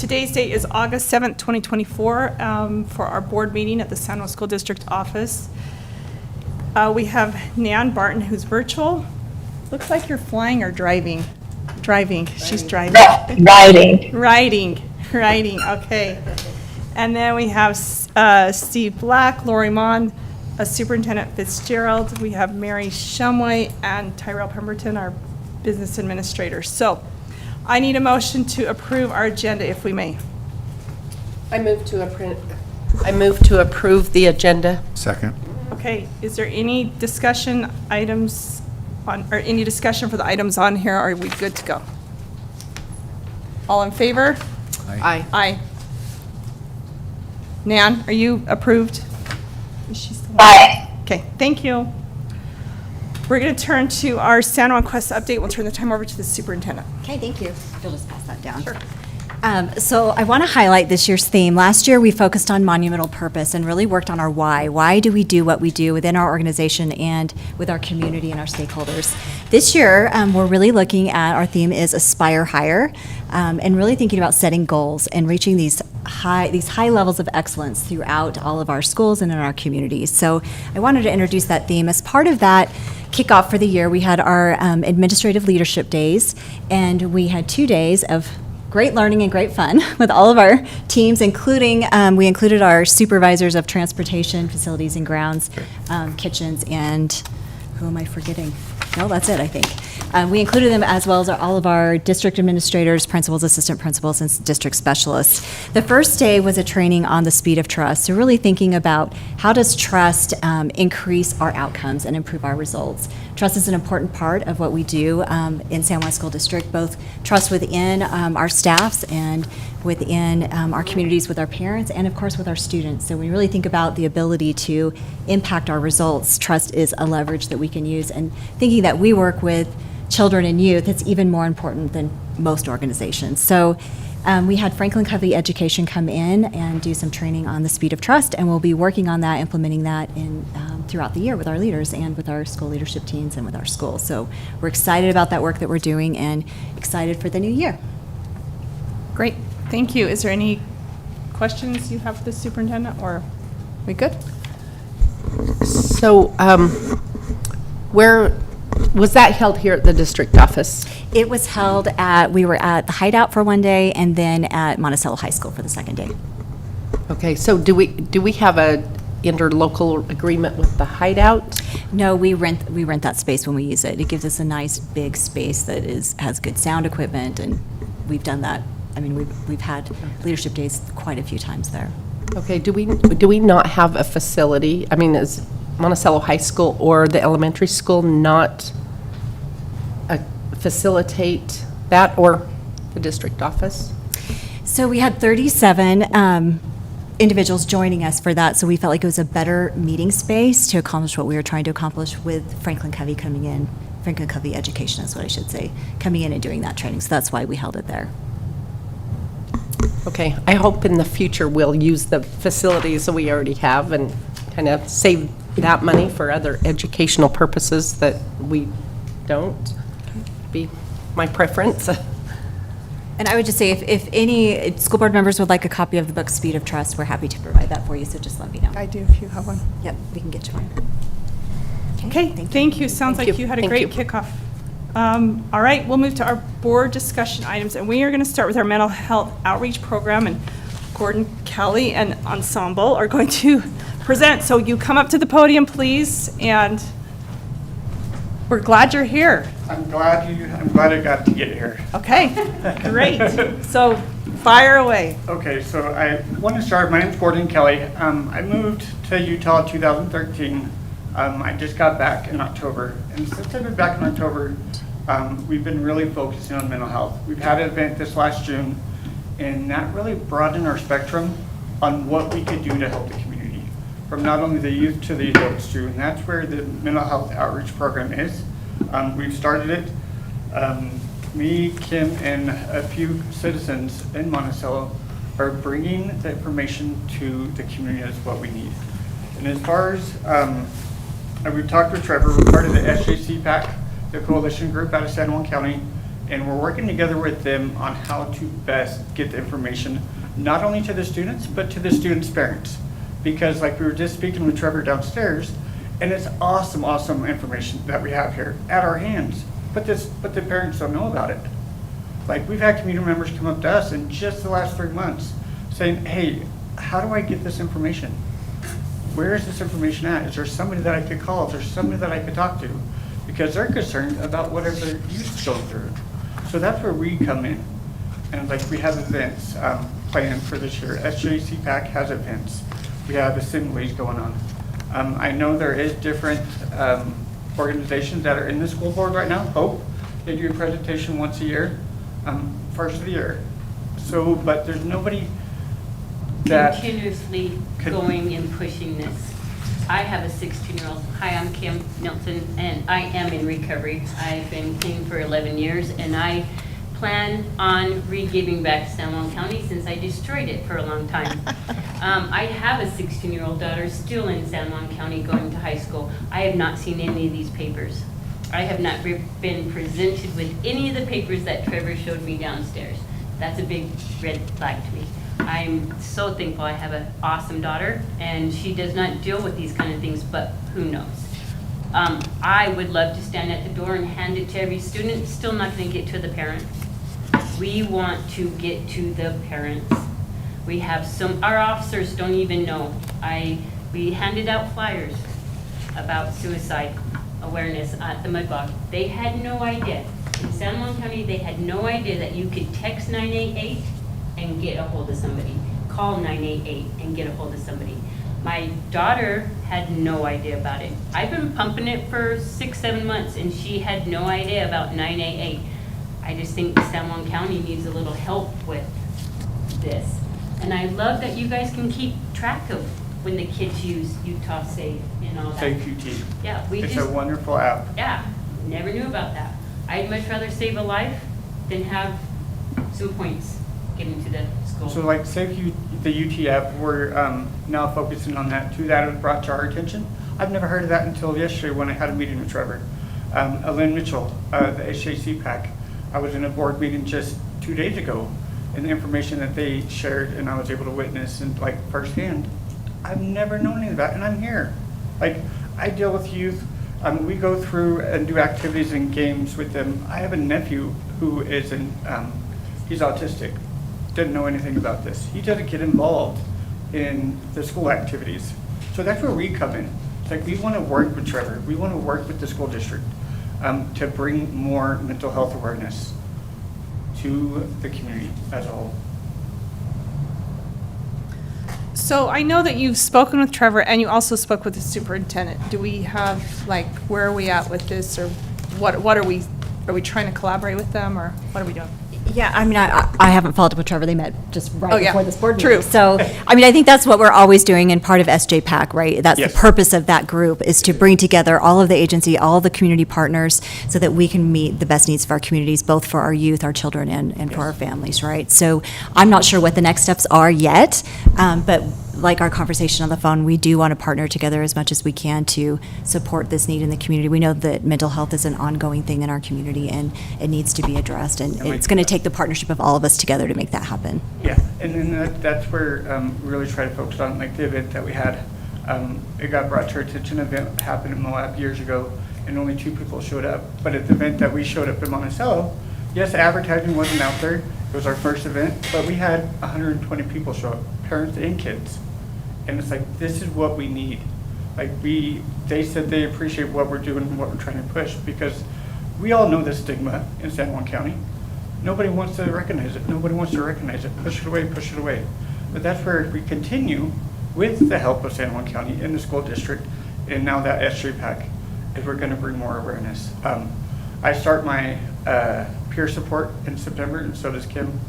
Today's date is August 7th, 2024, for our board meeting at the San Juan School District office. We have Nan Barton, who's virtual. Looks like you're flying or driving. Driving. She's driving. Riding. Riding, okay. And then we have Steve Black, Lori Mon, Superintendent Fitzgerald. We have Mary Shumway and Tyrell Pemberton, our business administrator. So I need a motion to approve our agenda, if we may. I move to approve the agenda. Second. Okay, is there any discussion items on, or any discussion for the items on here? Are we good to go? All in favor? Aye. Aye. Nan, are you approved? Is she still on? Aye. Okay, thank you. We're going to turn to our San Juan Quest update. We'll turn the time over to the superintendent. Okay, thank you. You'll just pass that down. Sure. So I want to highlight this year's theme. Last year, we focused on monumental purpose and really worked on our why. Why do we do what we do within our organization and with our community and our stakeholders? This year, we're really looking at, our theme is Aspire Higher, and really thinking about setting goals and reaching these high levels of excellence throughout all of our schools and in our communities. So I wanted to introduce that theme. As part of that kickoff for the year, we had our administrative leadership days, and we had 2 days of great learning and great fun with all of our teams, including, we included our supervisors of transportation, facilities and grounds, kitchens, and who am I forgetting? No, that's it, I think. We included them as well as all of our district administrators, principals, assistant principals, and district specialists. The first day was a training on the speed of trust, so really thinking about how does trust increase our outcomes and improve our results. Trust is an important part of what we do in San Juan School District, both trust within our staffs and within our communities with our parents and, of course, with our students. So we really think about the ability to impact our results. Trust is a leverage that we can use, and thinking that we work with children and youth, it's even more important than most organizations. So we had Franklin Covey Education come in and do some training on the speed of trust, and we'll be working on that, implementing that in throughout the year with our leaders and with our school leadership teams and with our schools. So we're excited about that work that we're doing and excited for the new year. Great, thank you. Is there any questions you have for the superintendent, or are we good? So, where was that held here at the district office? It was held we were at the Hideout for one day and then at Monticello High School for the second day. Okay, so do we have a interlocal agreement with the Hideout? No, we rent that space when we use it. It gives us a nice big space that has good sound equipment, and we've done that. I mean, we've had leadership days quite a few times there. Okay, do we not have a facility? I mean, is Monticello High School or the elementary school not facilitate that, or the district office? So we had 37 individuals joining us for that, so we felt like it was a better meeting space to accomplish what we were trying to accomplish with Franklin Covey coming in. Franklin Covey Education is what I should say, coming in and doing that training. So that's why we held it there. Okay, I hope in the future we'll use the facilities that we already have and kind of save that money for other educational purposes that we don't. Be my preference. And I would just say, if any school board members would like a copy of the book Speed of Trust, we're happy to provide that for you, so just let me know. I do, if you have one. Yep, we can get you one. Okay, thank you. Sounds like you had a great kickoff. All right, we'll move to our board discussion items, and we are going to start with our mental health outreach program, and Gordon Kelly and Ensemble are going to present. So you come up to the podium, please, and we're glad you're here. I'm glad I got to get here. Okay, great. So fire away. Okay, so I want to start. My name's Gordon Kelly. I moved to Utah in 2013. I just got back in October, and since I've been back in October, we've been really focusing on mental health. We've had an event this last June, and that really broadened our spectrum on what we could do to help the community, from not only the youth to the adults too, and that's where the mental health outreach program is. We've started it. Me, Kim, and a few citizens in Monticello are bringing the information to the community as what we need. And as far as, we've talked with Trevor, we're part of the SJC PAC, the coalition group out of San Juan County, And we're working together with them on how to best get the information, not only to the students, but to the students' parents. Because like we were just speaking with Trevor downstairs, and it's awesome, awesome information that we have here at our hands, but the parents don't know about it. Like, we've had community members come up to us in just the last 3 months saying, hey, how do I get this information? Where is this information at? Is there somebody that I could call? Is there somebody that I could talk to? Because they're concerned about whatever their youth is going through. So that's where we come in. And like, we have events planned for this year. SJC PAC has events. We have assemblies going on. I know there is different organizations that are in the school board right now. Hope, they do a presentation once a year, first of the year. So, but there's nobody that continuously going and pushing this. I have a 16-year-old. Hi, I'm Kim Nelson, and I am in recovery. I've been clean for 11 years, and I plan on re-giving back San Juan County since I destroyed it for a long time. I have a 16-year-old daughter still in San Juan County going to high school. I have not seen any of these papers. I have not been presented with any of the papers that Trevor showed me downstairs. That's a big red flag to me. I'm so thankful I have an awesome daughter, and she does not deal with these kind of things, but who knows? I would love to stand at the door and hand it to every student, still not going to get to the parent. We want to get to the parents. We have our officers don't even know. We handed out flyers about suicide awareness at the mud bog. They had no idea. In San Juan County, they had no idea that you could text 988 and get a hold of somebody. Call 988 and get a hold of somebody. My daughter had no idea about it. I've been pumping it for 6-7 months, and she had no idea about 988. I just think San Juan County needs a little help with this. And I love that you guys can keep track of when the kids use Utah Safe and all that. Safe UT. Yeah, It's a wonderful app. Yeah, never knew about that. I'd much rather save a life than have some points given to the school. So like the UT app, we're now focusing on that too. That was brought to our attention. I've never heard of that until yesterday when I had a meeting with Trevor. Ellen Mitchell, the SJC PAC. I was in a board meeting just 2 days ago, and the information that they shared and I was able to witness and like firsthand, I've never known any of that, and I'm here. Like, I deal with youth. We go through and do activities and games with them. I have a nephew who is he's autistic. Didn't know anything about this. He doesn't get involved in the school activities. So that's where we come in. It's like, we want to work with Trevor. We want to work with the school district to bring more mental health awareness to the community as a whole. So I know that you've spoken with Trevor and you also spoke with the superintendent. Do we have, like, where are we at with this, or what are we trying to collaborate with them, or what are we doing? Yeah, I mean, I haven't followed up with Trevor. They met just right Oh, yeah. before this board True. meeting. So, I mean, I think that's what we're always doing in part of SJPAC, right? That's Yes. the purpose of that group, is to bring together all of the agency, all of the community partners, so that we can meet the best needs of our communities, both for our youth, our children, and for our families, right? So I'm not sure what the next steps are yet, but like our conversation on the phone, we do want to partner together as much as we can to support this need in the community. We know that mental health is an ongoing thing in our community, and it needs to be addressed, and it's going to take the partnership of all of us together to make that happen. Yeah, and then that's where we really try to focus on, like the event that we had. It got brought to our attention, an event happened in Moab years ago, and only 2 people showed up. But at the event that we showed up in Monticello, yes, advertising wasn't out there. It was our first event, but we had 120 people show up, parents and kids. And it's like, this is what we need. Like, they said they appreciate what we're doing and what we're trying to push, because we all know the stigma in San Juan County. Nobody wants to recognize it. Nobody wants to recognize it. Push it away, push it away. But that's where we continue with the help of San Juan County and the school district, and now that SJPAC, is we're going to bring more awareness. I start my peer support in September, and so does Kim.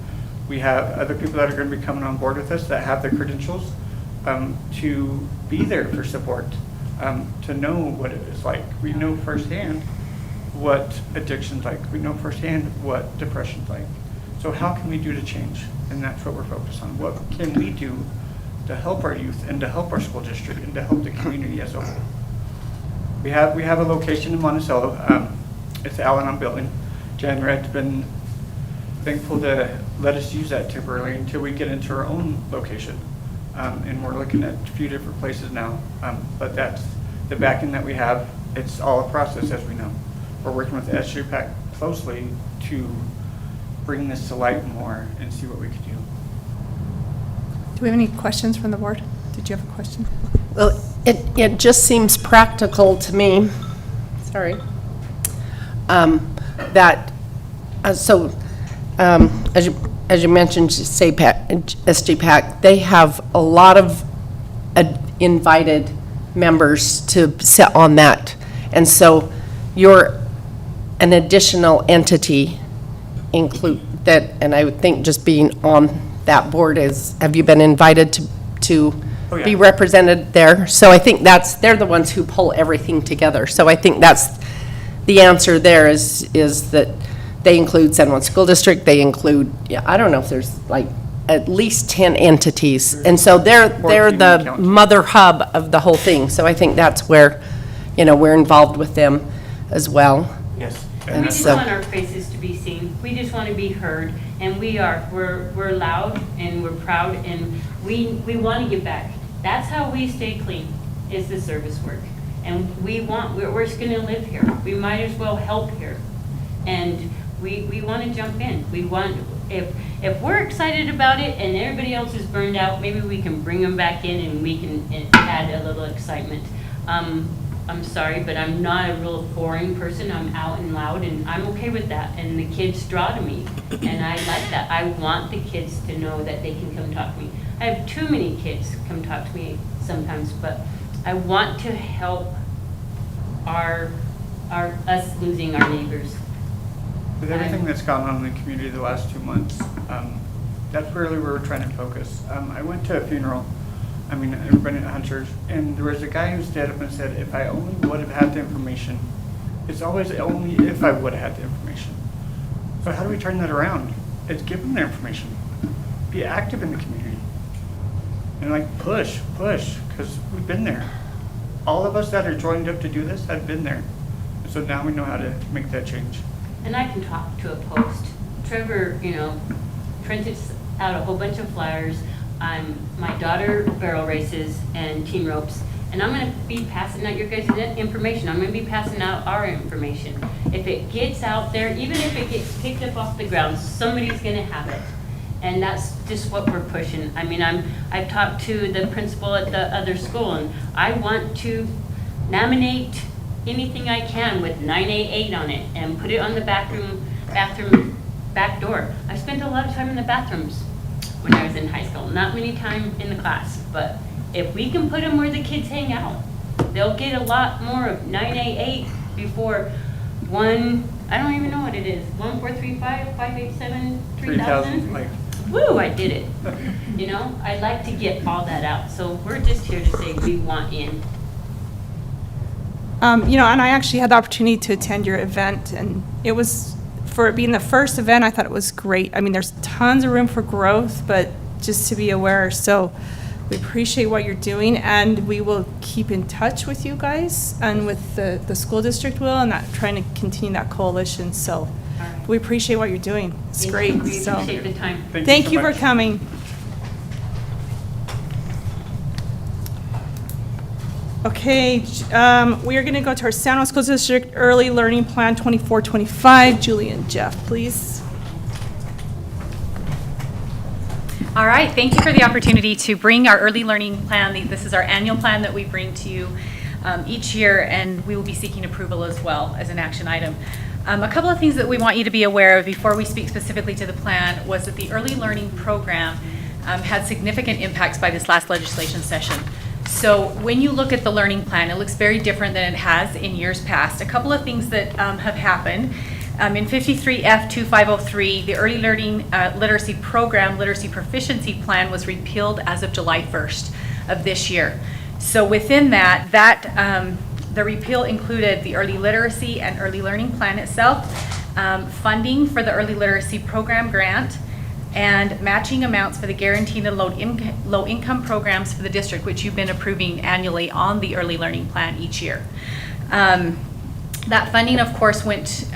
We have other people that are going to be coming on board with us that have the credentials to be there for support, to know what it is like. We know firsthand what addiction's like. We know firsthand what depression's like. So how can we do to change? And that's what we're focused on. What can we do to help our youth and to help our school district and to help the community as a whole? We have a location in Monticello. It's the Al-Anon building, Jan Red's been thankful to let us use that temporarily until we get into our own location. And we're looking at a few different places now. But that's the backing that we have. It's all a process, as we know. We're working with SJPAC closely to bring this to light more and see what we could do. Do we have any questions from the board? Did you have a question? Well, it just seems practical to me, sorry, that, as you mentioned, SJPAC, they have a lot of invited members to sit on that. And so you're an additional entity include that, and I would think just being on that board is, have you been invited to Oh, yeah. be represented there? So I think they're the ones who pull everything together. So I think that's the answer there is that they include San Juan School District, they include, I don't know if there's like at least 10 entities. And so they're 14 the counties. mother hub of the whole thing. So I think that's where, we're involved with them as well. Yes. And We just so- want our faces to be seen. We just want to be heard, and we're loud and we're proud, and we want to give back. That's how we stay clean, is the service work. And we're just going to live here. We might as well help here. And we want to jump in. We want, if we're excited about it and everybody else is burned out, maybe we can bring them back in and we can add a little excitement. I'm sorry, but I'm not a real boring person. I'm out and loud, and I'm okay with that. And the kids draw to me, and I like that. I want the kids to know that they can come talk to me. I have too many kids come talk to me sometimes, but I want to help us losing our neighbors. With everything that's gone on in the community the last 2 months, that's really where we're trying to focus. I went to a funeral, everybody at Hunter's, and there was a guy who stood up and said, if I only would have had the information. It's always only if I would have had the information. So how do we turn that around? It's give them the information. Be active in the community. And push, because we've been there. All of us that are joined up to do this have been there. And so now we know how to make that change. And I can talk to a post. Trevor, printed out a whole bunch of flyers. My daughter barrel races and teen ropes, and I'm going to be passing out your guys' information. I'm going to be passing out our information. If it gets out there, even if it gets picked up off the ground, somebody's going to have it. And that's just what we're pushing. I've talked to the principal at the other school, and I want to nominate anything I can with 988 on it and put it on the bathroom back door. I spent a lot of time in the bathrooms when I was in high school. Not many time in the class, but if we can put them where the kids hang out, they'll get a lot more of 988 before I don't even know what it is, 1435, 587, 3000. Woo, I did it. I'd like to get all that out. So we're just here to say we want in. And I actually had the opportunity to attend your event, and it was, for it being the first event, I thought it was great. There's tons of room for growth, but just to be aware. So we appreciate what you're doing, and we will keep in touch with you guys and with the school district will, and trying to continue that coalition. So right. we appreciate what you're doing. It's great. We So appreciate the time. thank so you for much. coming. Okay, we are going to go to our San Juan School District Early Learning Plan 24-25. Julie and Jeff, please. All right, thank you for the opportunity to bring our early learning plan. This is our annual plan that we bring to you each year, and we will be seeking approval as well as an action item. A couple of things that we want you to be aware of before we speak specifically to the plan was that the early learning program had significant impacts by this last legislation session. So when you look at the learning plan, it looks very different than it has in years past. A couple of things that have happened. In 53F2503, the Early Learning Literacy Program Literacy Proficiency Plan was repealed as of July 1st of this year. So within that the repeal included the early literacy and early learning plan itself, funding for the early literacy program grant, and matching amounts for the guaranteed and low income programs for the district, which you've been approving annually on the early learning plan each year. That funding, of course, went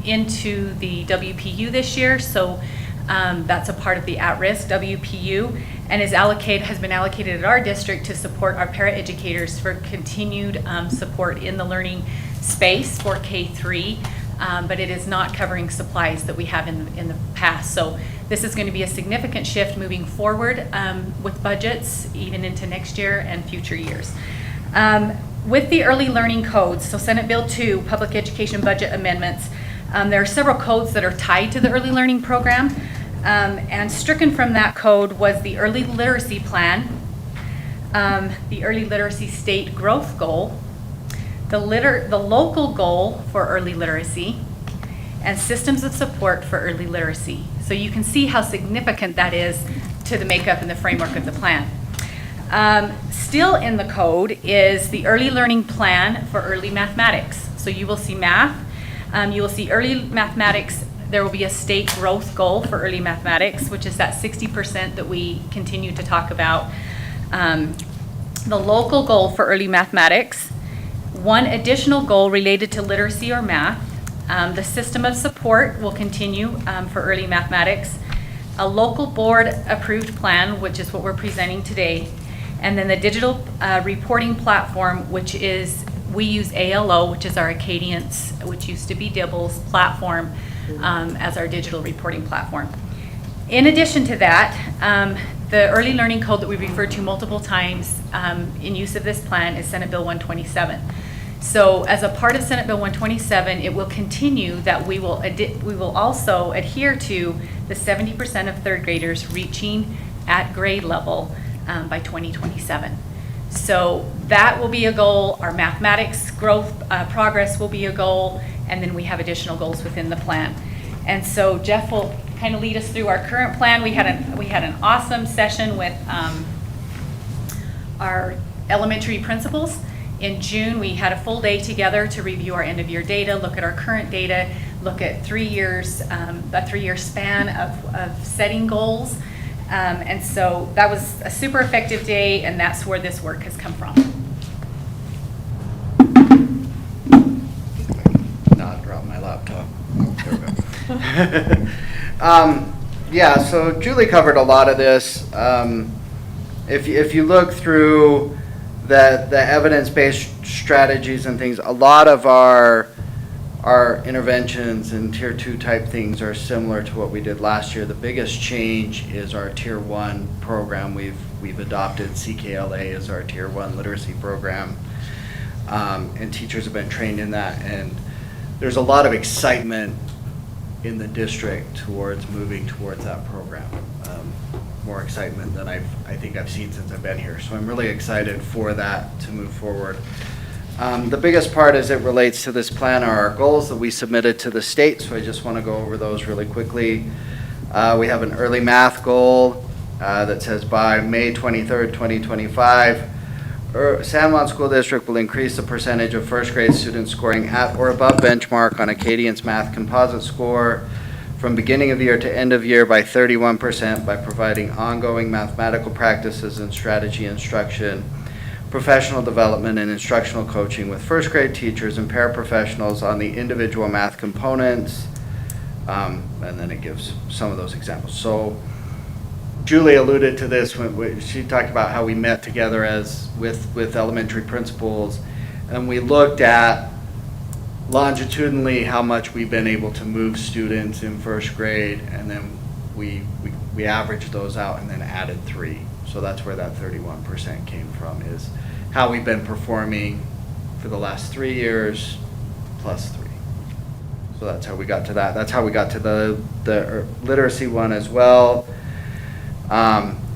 into the WPU this year, so that's a part of the at-risk WPU, and has been allocated at our district to support our paraeducators for continued support in the learning space for K-3, but it is not covering supplies that we have in the past. So this is going to be a significant shift moving forward with budgets even into next year and future years. With the early learning codes, so Senate Bill 2, Public Education Budget Amendments, there are several codes that are tied to the early learning program, and stricken from that code was the early literacy plan, the early literacy state growth goal, the local goal for early literacy, and systems of support for early literacy. So you can see how significant that is to the makeup and the framework of the plan. Still in the code is the early learning plan for early mathematics. So you will see math, you will see early mathematics. There will be a state growth goal for early mathematics, which is that 60% that we continue to talk about. The local goal for early mathematics, one additional goal related to literacy or math. The system of support will continue for early mathematics. A local board approved plan, which is what we're presenting today. And then the digital reporting platform, which is, we use ALO, which is our Acadience, which used to be Dibble's platform, as our digital reporting platform. In addition to that, the early learning code that we referred to multiple times in use of this plan is Senate Bill 127. So as a part of Senate Bill 127, it will continue that we will also adhere to the 70% of third graders reaching at grade level by 2027. So that will be a goal. Our mathematics growth progress will be a goal, and then we have additional goals within the plan. And so Jeff will kind of lead us through our current plan. We had an awesome session with our elementary principals. In June, we had a full day together to review our end of year data, look at our current data, look at 3 years, a 3-year span of setting goals. And so that was a super effective day, and that's where this work has come from. Not drop my laptop. Oh, there we go. Yeah, so Julie covered a lot of this. If you look through the evidence-based strategies and things, a lot of our interventions and tier 2 type things are similar to what we did last year. The biggest change is our tier 1 program. We've adopted CKLA as our tier 1 literacy program, and teachers have been trained in that, and there's a lot of excitement in the district towards moving towards that program. More excitement than I think I've seen since I've been here. So I'm really excited for that to move forward. The biggest part as it relates to this plan are our goals that we submitted to the state, so I just want to go over those really quickly. We have an early math goal that says by May 23rd, 2025, San Juan School District will increase the percentage of first grade students scoring at or above benchmark on Acadience Math Composite Score from beginning of year to end of year by 31% by providing ongoing mathematical practices and strategy instruction, professional development and instructional coaching with first grade teachers and paraprofessionals on the individual math components, and then it gives some of those examples. So Julie alluded to this when she talked about how we met together with elementary principals, and we looked at longitudinally how much we've been able to move students in first grade, and then we averaged those out and then added 3. So that's where that 31% came from, is how we've been performing for the last 3 years plus 3. So that's how we got to that. That's how we got to the literacy one as well.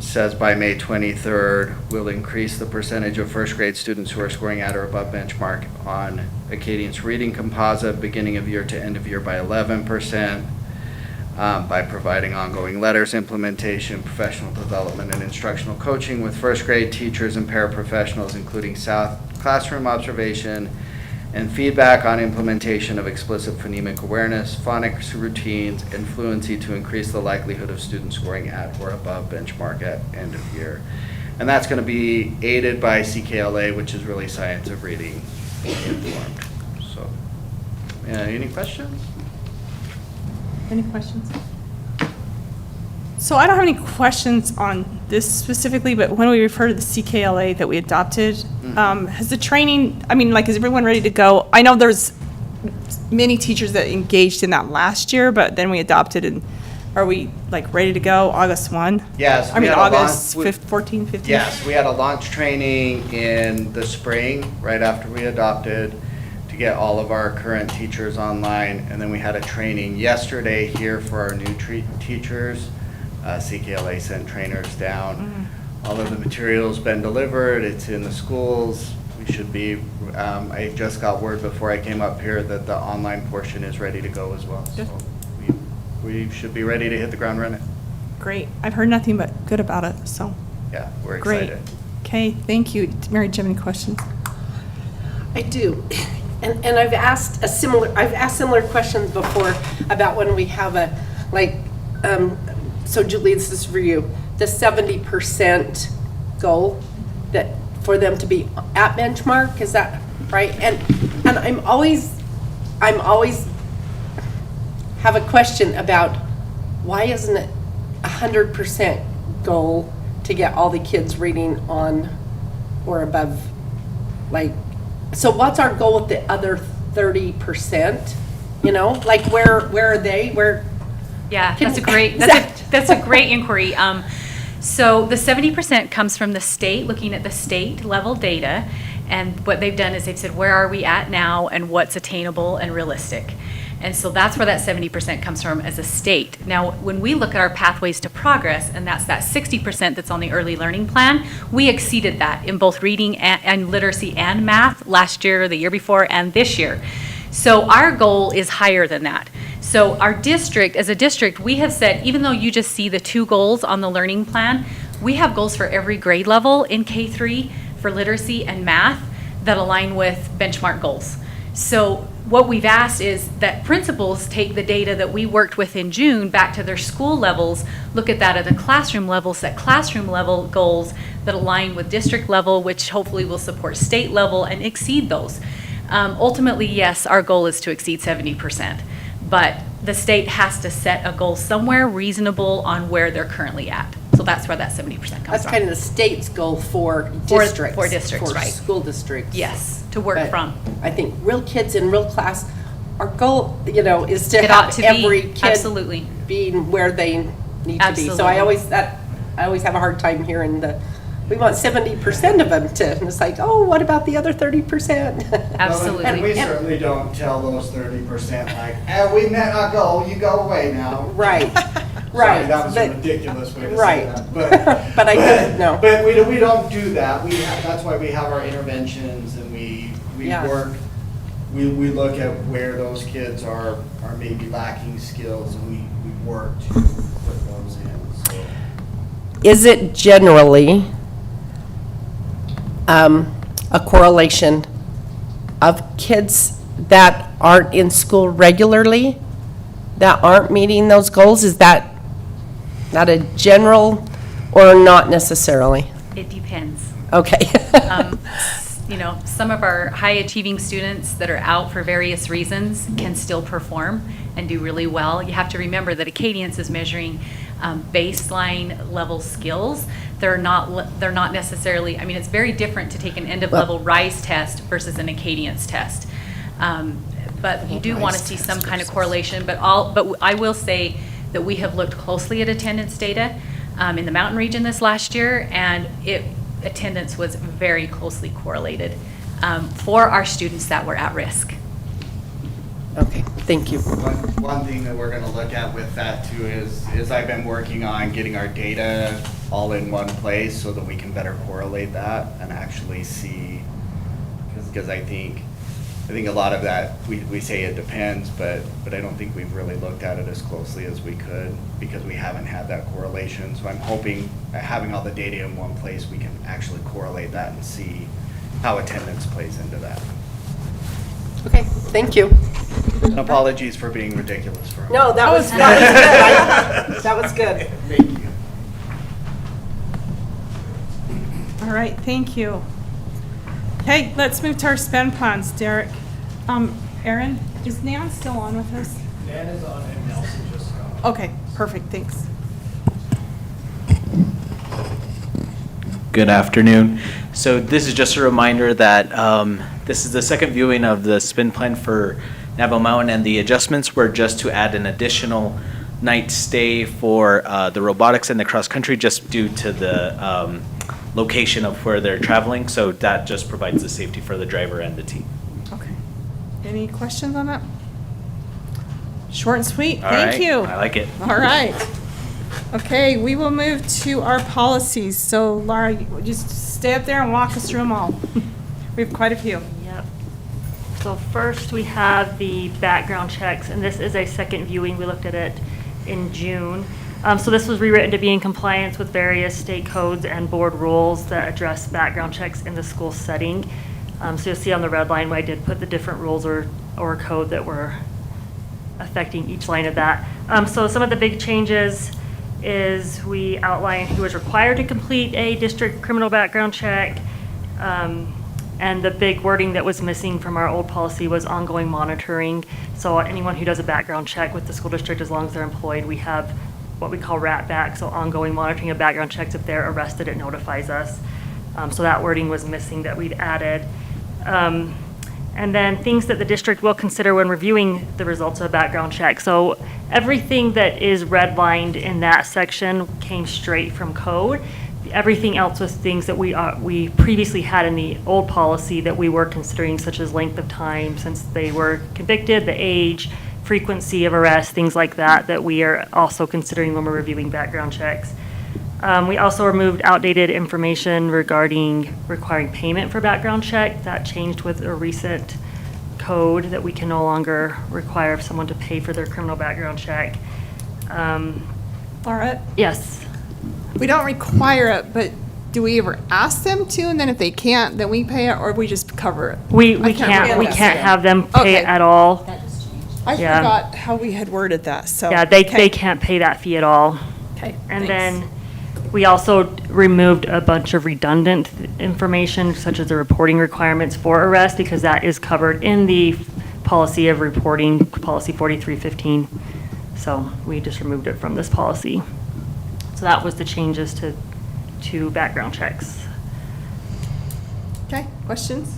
Says by May 23rd, we'll increase the percentage of first grade students who are scoring at or above benchmark on Acadience Reading Composite beginning of year to end of year by 11%, by providing ongoing letters implementation, professional development, and instructional coaching with first grade teachers and paraprofessionals, including classroom observation and feedback on implementation of explicit phonemic awareness, phonics routines, and fluency to increase the likelihood of students scoring at or above benchmark at end of year. And that's going to be aided by CKLA, which is really science of reading informed. So, any questions? Any questions? So I don't have any questions on this specifically, but when we refer to the CKLA that we adopted, has the training, I mean, like, is everyone ready to go? I know there's many teachers that engaged in that last year, but then we adopted, and are we, like, ready to go August 1? Yes. I we mean, had a August launch- 14, 15? Yes, we had a launch training in the spring, right after we adopted, to get all of our current teachers online. And then we had a training yesterday here for our new teachers. CKLA sent trainers down. All of the material's been delivered. It's in the schools. We should be, I just got word before I came up here that the online portion is ready to go as well. So we should be ready to hit the ground running. Great. I've heard nothing but good about it, so. Yeah, we're Great. excited. Okay, thank you. Mary, do you have any questions? I do. And I've asked similar questions before about when we have a, like, so Julie, this is for you, the 70% goal that, for them to be at benchmark, is that right? And I'm always have a question about why isn't it 100% goal to get all the kids reading on or above, like, so what's our goal with the other 30%? You know, like where are they? Yeah, Can- that's a great, that's a great inquiry. So the 70% comes from the state, looking at the state level data. And what they've done is they've said, where are we at now and what's attainable and realistic? And so that's where that 70% comes from as a state. Now, when we look at our pathways to progress, and that's that 60% that's on the early learning plan, we exceeded that in both reading and literacy and math last year, the year before, and this year. So our goal is higher than that. So our district, as a district, we have said, even though you just see the 2 goals on the learning plan, we have goals for every grade level in K-3 for literacy and math that align with benchmark goals. So what we've asked is that principals take the data that we worked with in June back to their school levels, look at that at the classroom level, set classroom level goals that align with district level, which hopefully will support state level and exceed those. Ultimately, yes, our goal is to exceed 70%, but the state has to set a goal somewhere reasonable on where they're currently at. So that's where that 70% comes from. That's kind of the state's goal for districts. For districts, right. School districts. Yes, to work But from. I think real kids in real class, our goal, you know, is to It ought have to be, every kid absolutely. being where they need to be. So Absolutely. I always have a hard time hearing we want 70% of them to, and it's like, oh, what about the other 30%? Absolutely. And we certainly don't tell those 30% like, we met our goal, you go away now. Right, Sorry, right. that was But- a ridiculous way to right. say that. But I couldn't, no. But we don't do that. That's why we have our interventions and we Yeah. work, we look at where those kids are maybe lacking skills and we work to put those in, so. Is it generally a correlation of kids that aren't in school regularly, that aren't meeting those goals? Is that not a general or not necessarily? It depends. Okay. You know, some of our high achieving students that are out for various reasons can still perform and do really well. You have to remember that Acadience is measuring baseline level skills. They're not necessarily, I mean, it's very different to take an end of level RISE test versus an Acadience test. But you do want to see some kind of correlation, but I will say that we have looked closely at attendance data in the mountain region this last year, and attendance was very closely correlated for our students that were at risk. Okay, thank you. One thing that we're gonna look at with that too is I've been working on getting our data all in one place so that we can better correlate that and actually see, because I think a lot of that, we say it depends, but I don't think we've really looked at it as closely as we could because we haven't had that correlation. So I'm hoping that having all the data in one place, we can actually correlate that and see how attendance plays into that. Okay, thank you. And apologies for being ridiculous for a No, moment. that was good. That was good. Thank you. All right, thank you. Okay, let's move to our spend plans, Derek. Aaron, is Nan still on with us? Dan is on and Nelson just Okay, perfect, thanks. Good afternoon. So this is just a reminder that this is the second viewing of the spin plan for Navajo Mountain, and the adjustments were just to add an additional night stay for the robotics and the cross-country, just due to the location of where they're traveling. So that just provides the safety for the driver and the team. Okay. Any questions on that? Short and sweet, All thank right, you. I like it. All right. Okay, we will move to our policies. So Laura, you just stay up there and walk us through them all. We have quite a few. Yep. So first, we have the background checks, and this is a second viewing. We looked at it in June. So this was rewritten to be in compliance with various state codes and board rules that address background checks in the school setting. So you'll see on the red line, I did put the different rules or code that were affecting each line of that. So some of the big changes is we outline who is required to complete a district criminal background check. And the big wording that was missing from our old policy was ongoing monitoring. So anyone who does a background check with the school district, as long as they're employed, we have what we call rat back, so ongoing monitoring of background checks. If they're arrested, it notifies us. So that wording was missing that we'd added. And then things that the district will consider when reviewing the results of a background check. So everything that is redlined in that section came straight from code. Everything else was things that we previously had in the old policy that we were considering, such as length of time since they were convicted, the age, frequency of arrest, things like that, that we are also considering when we're reviewing background checks. We also removed outdated information regarding requiring payment for background check. That changed with a recent code that we can no longer require someone to pay for their criminal background check. Laura, Yes. we don't require it, but do we ever ask them to? And then if they can't, then we pay it, or we just cover it? We I can't can't remember. have them pay Okay. it at all. I Yeah. forgot how we had worded that, so. Yeah, they okay. can't pay that fee at all. Okay, And thanks. then we also removed a bunch of redundant information, such as the reporting requirements for arrest, because that is covered in the policy of reporting, policy 4315. So we just removed it from this policy. So that was the changes to background checks. Okay, questions?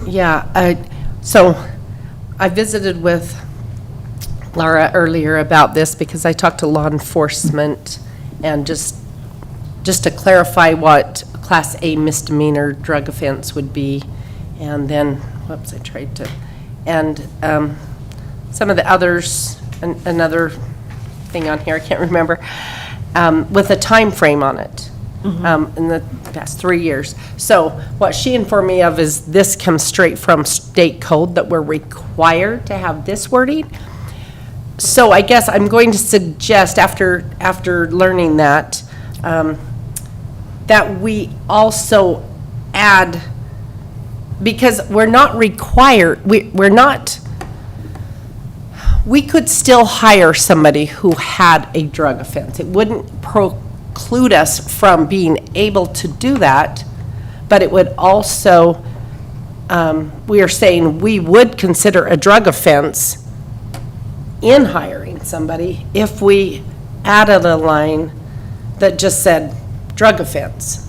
Yeah, so I visited with Laura earlier about this because I talked to law enforcement, and just to clarify what Class A misdemeanor drug offense would be, and then, whoops, I tried to, and some of the others, another thing on here, I can't remember, with a time frame on it. In the past 3 years. So what she informed me of is this comes straight from state code, that we're required to have this wording. So I guess I'm going to suggest, after learning that, that we also add, because we're not required, we could still hire somebody who had a drug offense. It wouldn't preclude us from being able to do that, but it would also, we are saying we would consider a drug offense in hiring somebody if we added a line that just said drug offense.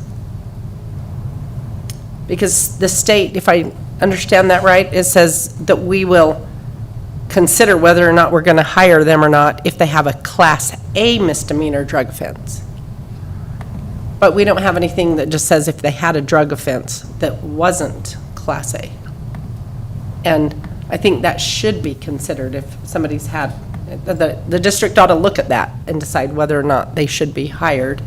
Because the state, if I understand that right, it says that we will consider whether or not we're going to hire them or not if they have a Class A misdemeanor drug offense. But we don't have anything that just says if they had a drug offense that wasn't Class A. And I think that should be considered if somebody's had, the district ought to look at that and decide whether or not they should be hired.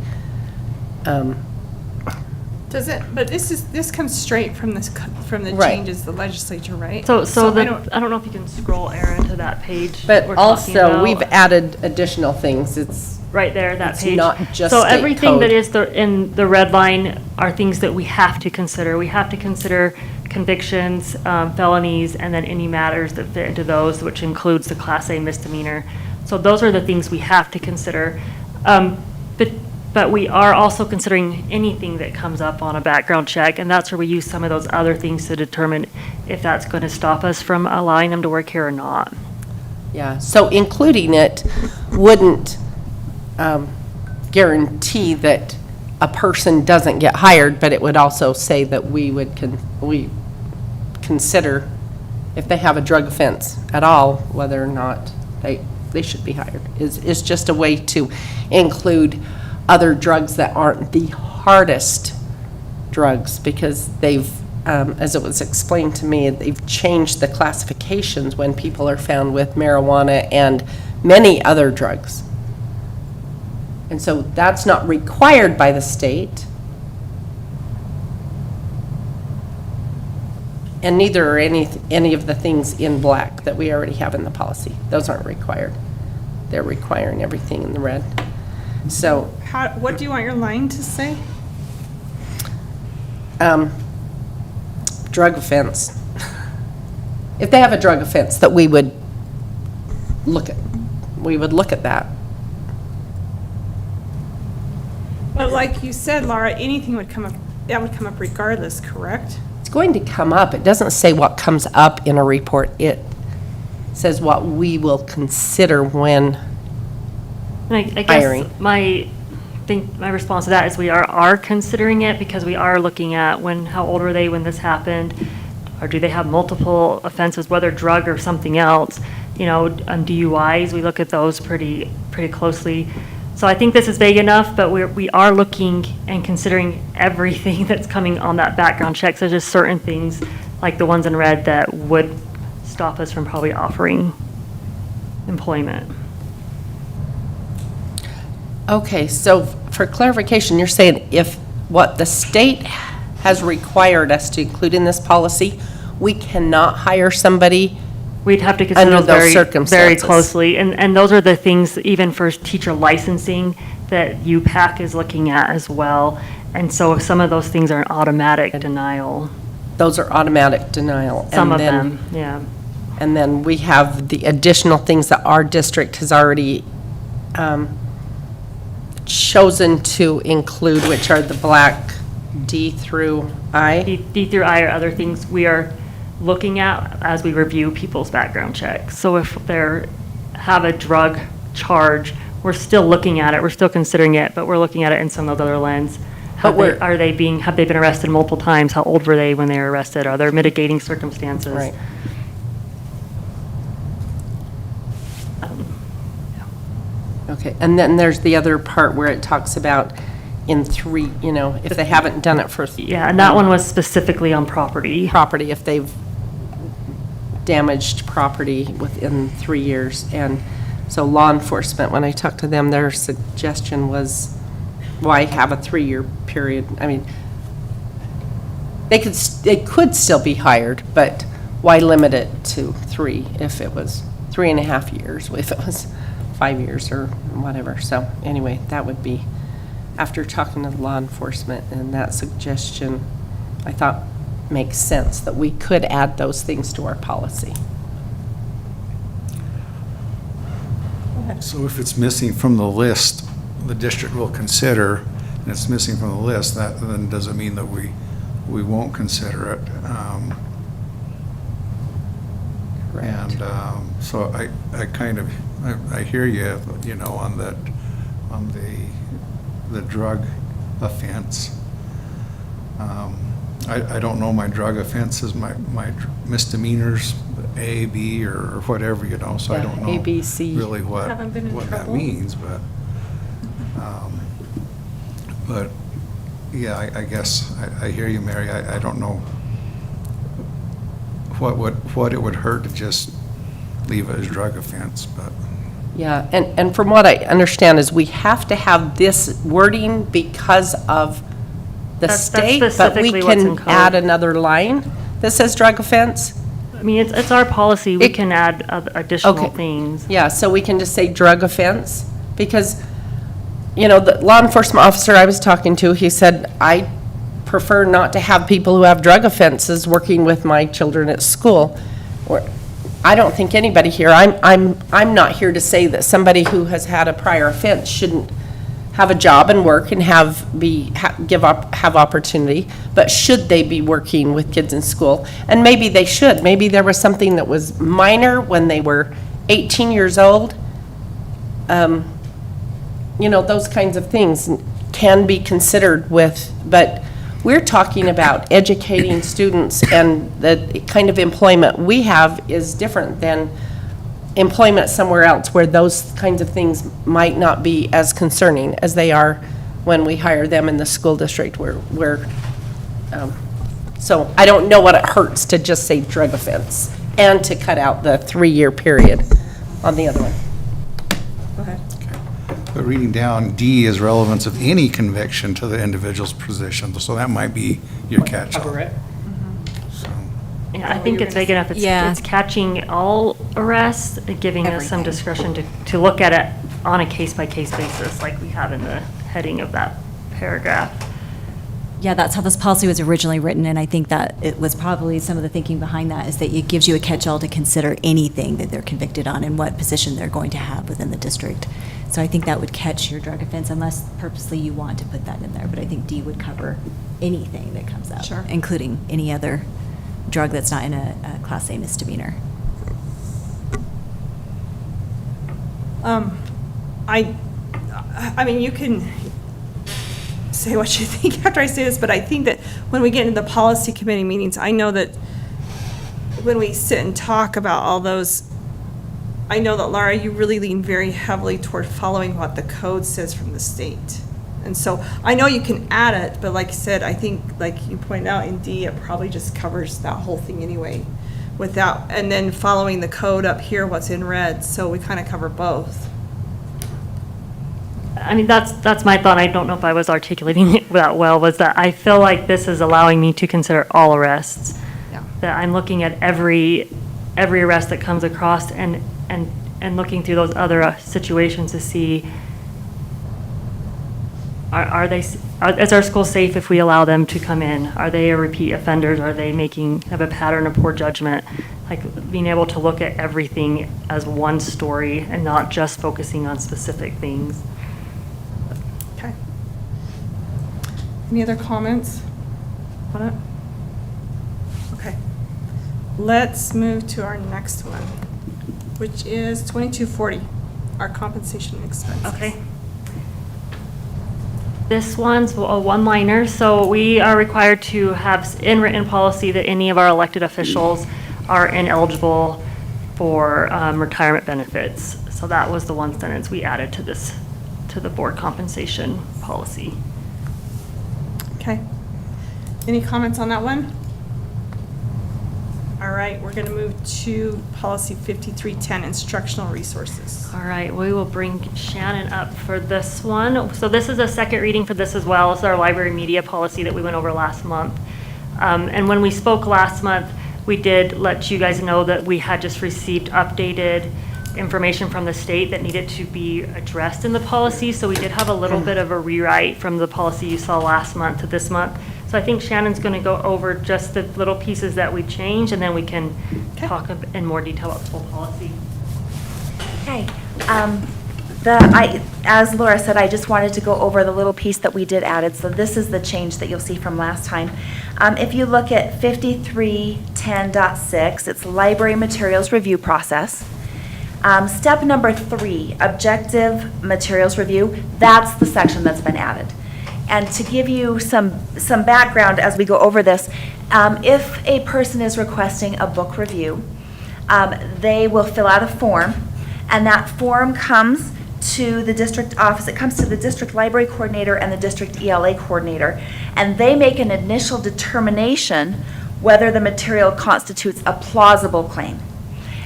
Does it, but this comes straight from from the Right. changes the legislature, right? So I don't- I don't know if you can scroll, Aaron, to that page. But we're talking also, about. we've added additional things. It's, Right there, that It's page. not just So state everything that code. is in the red line are things that we have to consider. We have to consider convictions, felonies, and then any matters that fit into those, which includes the Class A misdemeanor. So those are the things we have to consider. But But we are also considering anything that comes up on a background check, and that's where we use some of those other things to determine if that's going to stop us from allowing them to work here or not. Yeah, so including it wouldn't guarantee that a person doesn't get hired, but it would also say that we consider if they have a drug offense at all, whether or not they should be hired. Is just a way to include other drugs that aren't the hardest drugs, because they've, as it was explained to me, they've changed the classifications when people are found with marijuana and many other drugs. And so that's not required by the state. And neither are any of the things in black that we already have in the policy. Those aren't required. They're requiring everything in the red. So, What do you want your line to say? drug offense. If they have a drug offense, that we would look at that. But like you said, Laura, anything would come up, that would come up regardless, correct? It's going to come up. It doesn't say what comes up in a report. It says what we will consider when And I hiring. guess my response to that is we are considering it, because we are looking at how old were they when this happened? Or do they have multiple offenses, whether drug or something else? You know, DUIs, we look at those pretty closely. So I think this is vague enough, but we are looking and considering everything that's coming on that background check. So just certain things, like the ones in red, that would stop us from probably offering employment. Okay, so for clarification, you're saying if what the state has required us to include in this policy, we cannot hire somebody We'd have to consider under those those very circumstances? closely. And those are the things, even for teacher licensing, that UPAC is looking at as well. And so some of those things are an automatic denial. Those are automatic denial. Some of And then- them, yeah. And then we have the additional things that our district has already chosen to include, which are the black D through I. D through I are other things we are looking at as we review people's background checks. So if they have a drug charge, we're still looking at it, we're still considering it, but we're looking at it in some of the other lens. Have they been arrested multiple times? How old were they when they were arrested? Are there mitigating circumstances? Right. Okay, and then there's the other part where it talks about in three, if they haven't done it for Yeah, and that one was specifically on property. property, if they've damaged property within 3 years. And so law enforcement, when I talked to them, their suggestion was, why have a 3-year period? I mean, they could still be hired, but why limit it to 3 if it was 3.5 years, if it was 5 years or whatever. So anyway, that would be, after talking to law enforcement, and that suggestion, I thought makes sense that we could add those things to our policy. So if it's missing from the list, the district will consider, and it's missing from the list, that then doesn't mean that we won't consider it. Correct. And so I kind of, I hear you, on the drug offense. I don't know my drug offenses, my misdemeanors, A, B, or whatever, so I Yeah, don't know A, B, C. really what Haven't been in that trouble. means, but yeah, I guess I hear you, Mary. I don't know what it would hurt to just leave it as drug offense, but. Yeah, and from what I understand is we have to have this wording because of the That's state, but we specifically what's in can code. add another line that says drug offense? I mean, it's our policy, we It- can add additional Okay. things. Yeah, so we can just say drug offense, because, the law enforcement officer I was talking to, he said, I prefer not to have people who have drug offenses working with my children at school. Or, I don't think anybody here, I'm not here to say that somebody who has had a prior offense shouldn't have a job and work and have opportunity, but should they be working with kids in school? And maybe they should. Maybe there was something that was minor when they were 18 years old. Those kinds of things can be considered but we're talking about educating students, and the kind of employment we have is different than employment somewhere else where those kinds of things might not be as concerning as they are when we hire them in the school district so I don't know what it hurts to just say drug offense and to cut out the 3-year period on the other one. Go ahead. But reading down, D is relevance of any conviction to the individual's position, so that might be your catch-all. Cover it. So, Yeah, I think it's big enough. Yeah. It's catching all arrests, giving us some Everything. discretion to look at it on a case-by-case basis, like we have in the heading of that paragraph. Yeah, that's how this policy was originally written, and I think that it was probably some of the thinking behind that is that it gives you a catch-all to consider anything that they're convicted on and what position they're going to have within the district. So I think that would catch your drug offense unless purposely you want to put that in there, but I think D would cover anything that comes up. Sure. Including any other drug that's not in a Class A misdemeanor. I mean, you can say what you think after I say this, but I think that when we get into the policy committee meetings, I know that when we sit and talk about all those, I know that, Laura, you really lean very heavily toward following what the code says from the state. And so I know you can add it, but like I said, I think, like you pointed out in D, it probably just covers that whole thing anyway without, and then following the code up here, what's in red, so we kind of cover both. I mean, that's my thought. I don't know if I was articulating it that well, was that I feel like this is allowing me to consider all arrests. Yeah. That I'm looking at every arrest that comes across and looking through those other situations to see, is our school safe if we allow them to come in? Are they a repeat offenders? Are they have a pattern of poor judgment? Like being able to look at everything as one story and not just focusing on specific things. Okay. Any other comments on it? Okay. Let's move to our next one, which is 2240, our compensation expenses. Okay. This one's a one-liner, so we are required to have in written policy that any of our elected officials are ineligible for retirement benefits. So that was the one sentence we added to the board compensation policy. Okay. Any comments on that one? All right, we're going to move to policy 5310, instructional resources. All right, we will bring Shannon up for this one. So this is a second reading for this as well. It's our library media policy that we went over last month. And when we spoke last month, we did let you guys know that we had just received updated information from the state that needed to be addressed in the policy. So we did have a little bit of a rewrite from the policy you saw last month to this month. So I think Shannon's going to go over just the little pieces that we changed, and then we can talk in more detail about the full policy. Okay. As Laura said, I just wanted to go over the little piece that we did added. So this is the change that you'll see from last time. If you look at 5310.6, it's library materials review process. Step number 3, objective materials review, that's the section that's been added. And to give you some background as we go over this, if a person is requesting a book review, they will fill out a form, and that form comes to the district office. It comes to the district library coordinator and the district ELA coordinator, and they make an initial determination whether the material constitutes a plausible claim.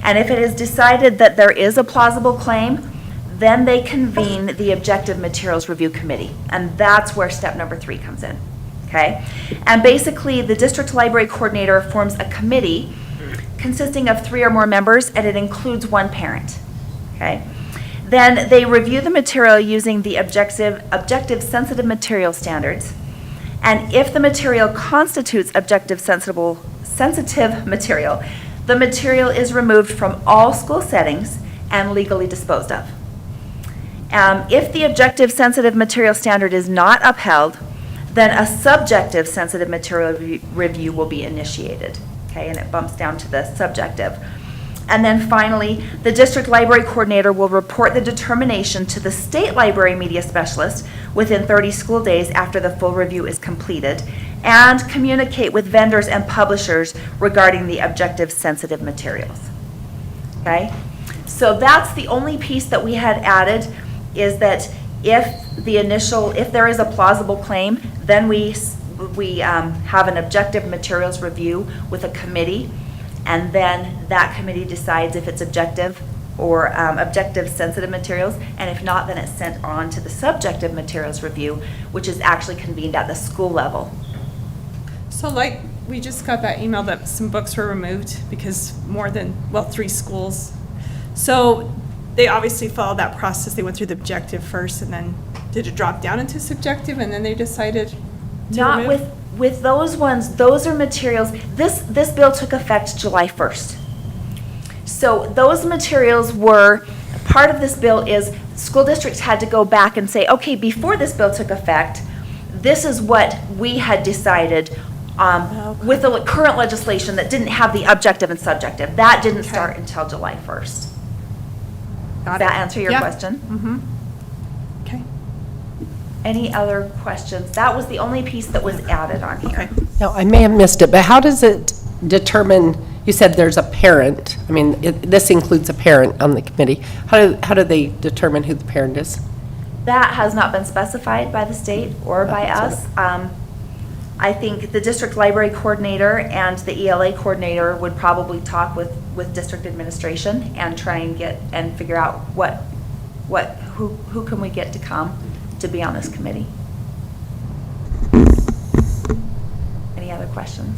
And if it is decided that there is a plausible claim, then they convene the Objective Materials Review Committee, and that's where step number 3 comes in, okay? And basically, the district library coordinator forms a committee consisting of 3 or more members, and it includes 1 parent, okay? Then they review the material using the objective sensitive material standards, and if the material constitutes objective sensitive material, the material is removed from all school settings and legally disposed of. If the objective sensitive material standard is not upheld, then a subjective sensitive material review will be initiated, okay, and it bumps down to the subjective. And then finally, the district library coordinator will report the determination to the state library media specialist within 30 school days after the full review is completed, and communicate with vendors and publishers regarding the objective sensitive materials. Okay? So that's the only piece that we had added, is that if there is a plausible claim, then we have an objective materials review with a committee, and then that committee decides if it's objective or objective sensitive materials, and if not, then it's sent on to the subjective materials review, which is actually convened at the school level. So like, we just got that email that some books were removed because more than, 3 schools. So they obviously followed that process. They went through the objective first, and then did it drop down into subjective, and then they decided to Not remove? with those ones, those are materials, this bill took effect July 1st. So those materials were, part of this bill is school districts had to go back and say, okay, before this bill took effect, this is what we had decided with the current legislation that didn't have the objective and subjective. That didn't start until July 1st. Does that answer your question? Mm-hmm. Okay. Any other questions? That was the only piece that was added on here. Okay. Now, I may have missed it, but how does it determine, you said there's a parent, I mean, this includes a parent on the committee. How do they determine who the parent is? That has not been specified by the state or by us. I think the district library coordinator and the ELA coordinator would probably talk with district administration and try and figure out who can we get to come to be on this committee. Any other questions?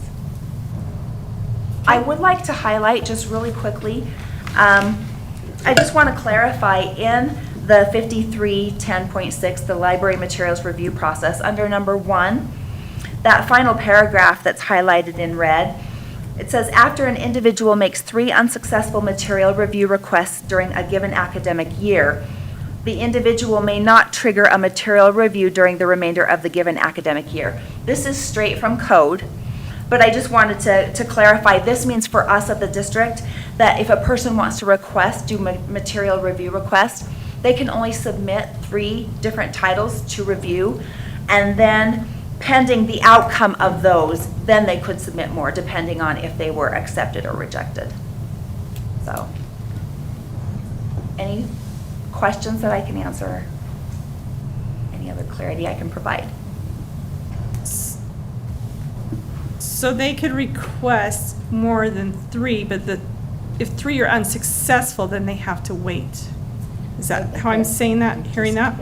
I would like to highlight just really quickly, I just want to clarify in the 5310.6, the library materials review process, under number 1, that final paragraph that's highlighted in red, it says, after an individual makes 3 unsuccessful material review requests during a given academic year, the individual may not trigger a material review during the remainder of the given academic year. This is straight from code, but I just wanted to clarify, this means for us at the district that if a person wants to do material review request, they can only submit 3 different titles to review, and then pending the outcome of those, then they could submit more, depending on if they were accepted or rejected. So, any questions that I can answer? Any other clarity I can provide? So they could request more than 3, but if 3 are unsuccessful, then they have to wait. Is that how I'm saying that, hearing that?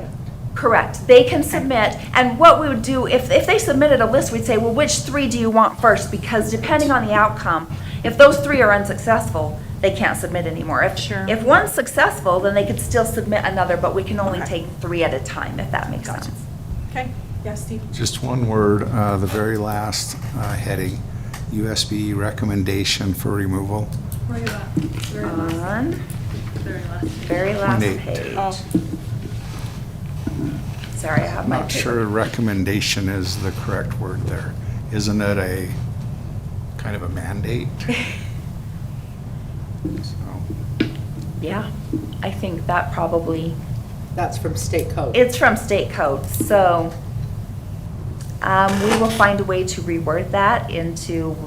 Correct. They can submit, and what we would do, if they submitted a list, we'd say, well, which 3 do you want first? Because depending on the outcome, if those 3 are unsuccessful, they can't submit anymore. If one's successful, then they could still submit another, but we can only take 3 at a time, if that makes sense. Okay, yes, Steve? Just one word, the very last heading, USB recommendation for removal. Where are you at? On very last 28. page. Oh. Sorry, I have my Not paper. sure recommendation is the correct word there. Isn't it a kind of a mandate? So, Yeah, I think that probably, That's from state code. it's from state code, so we will find a way to reword that into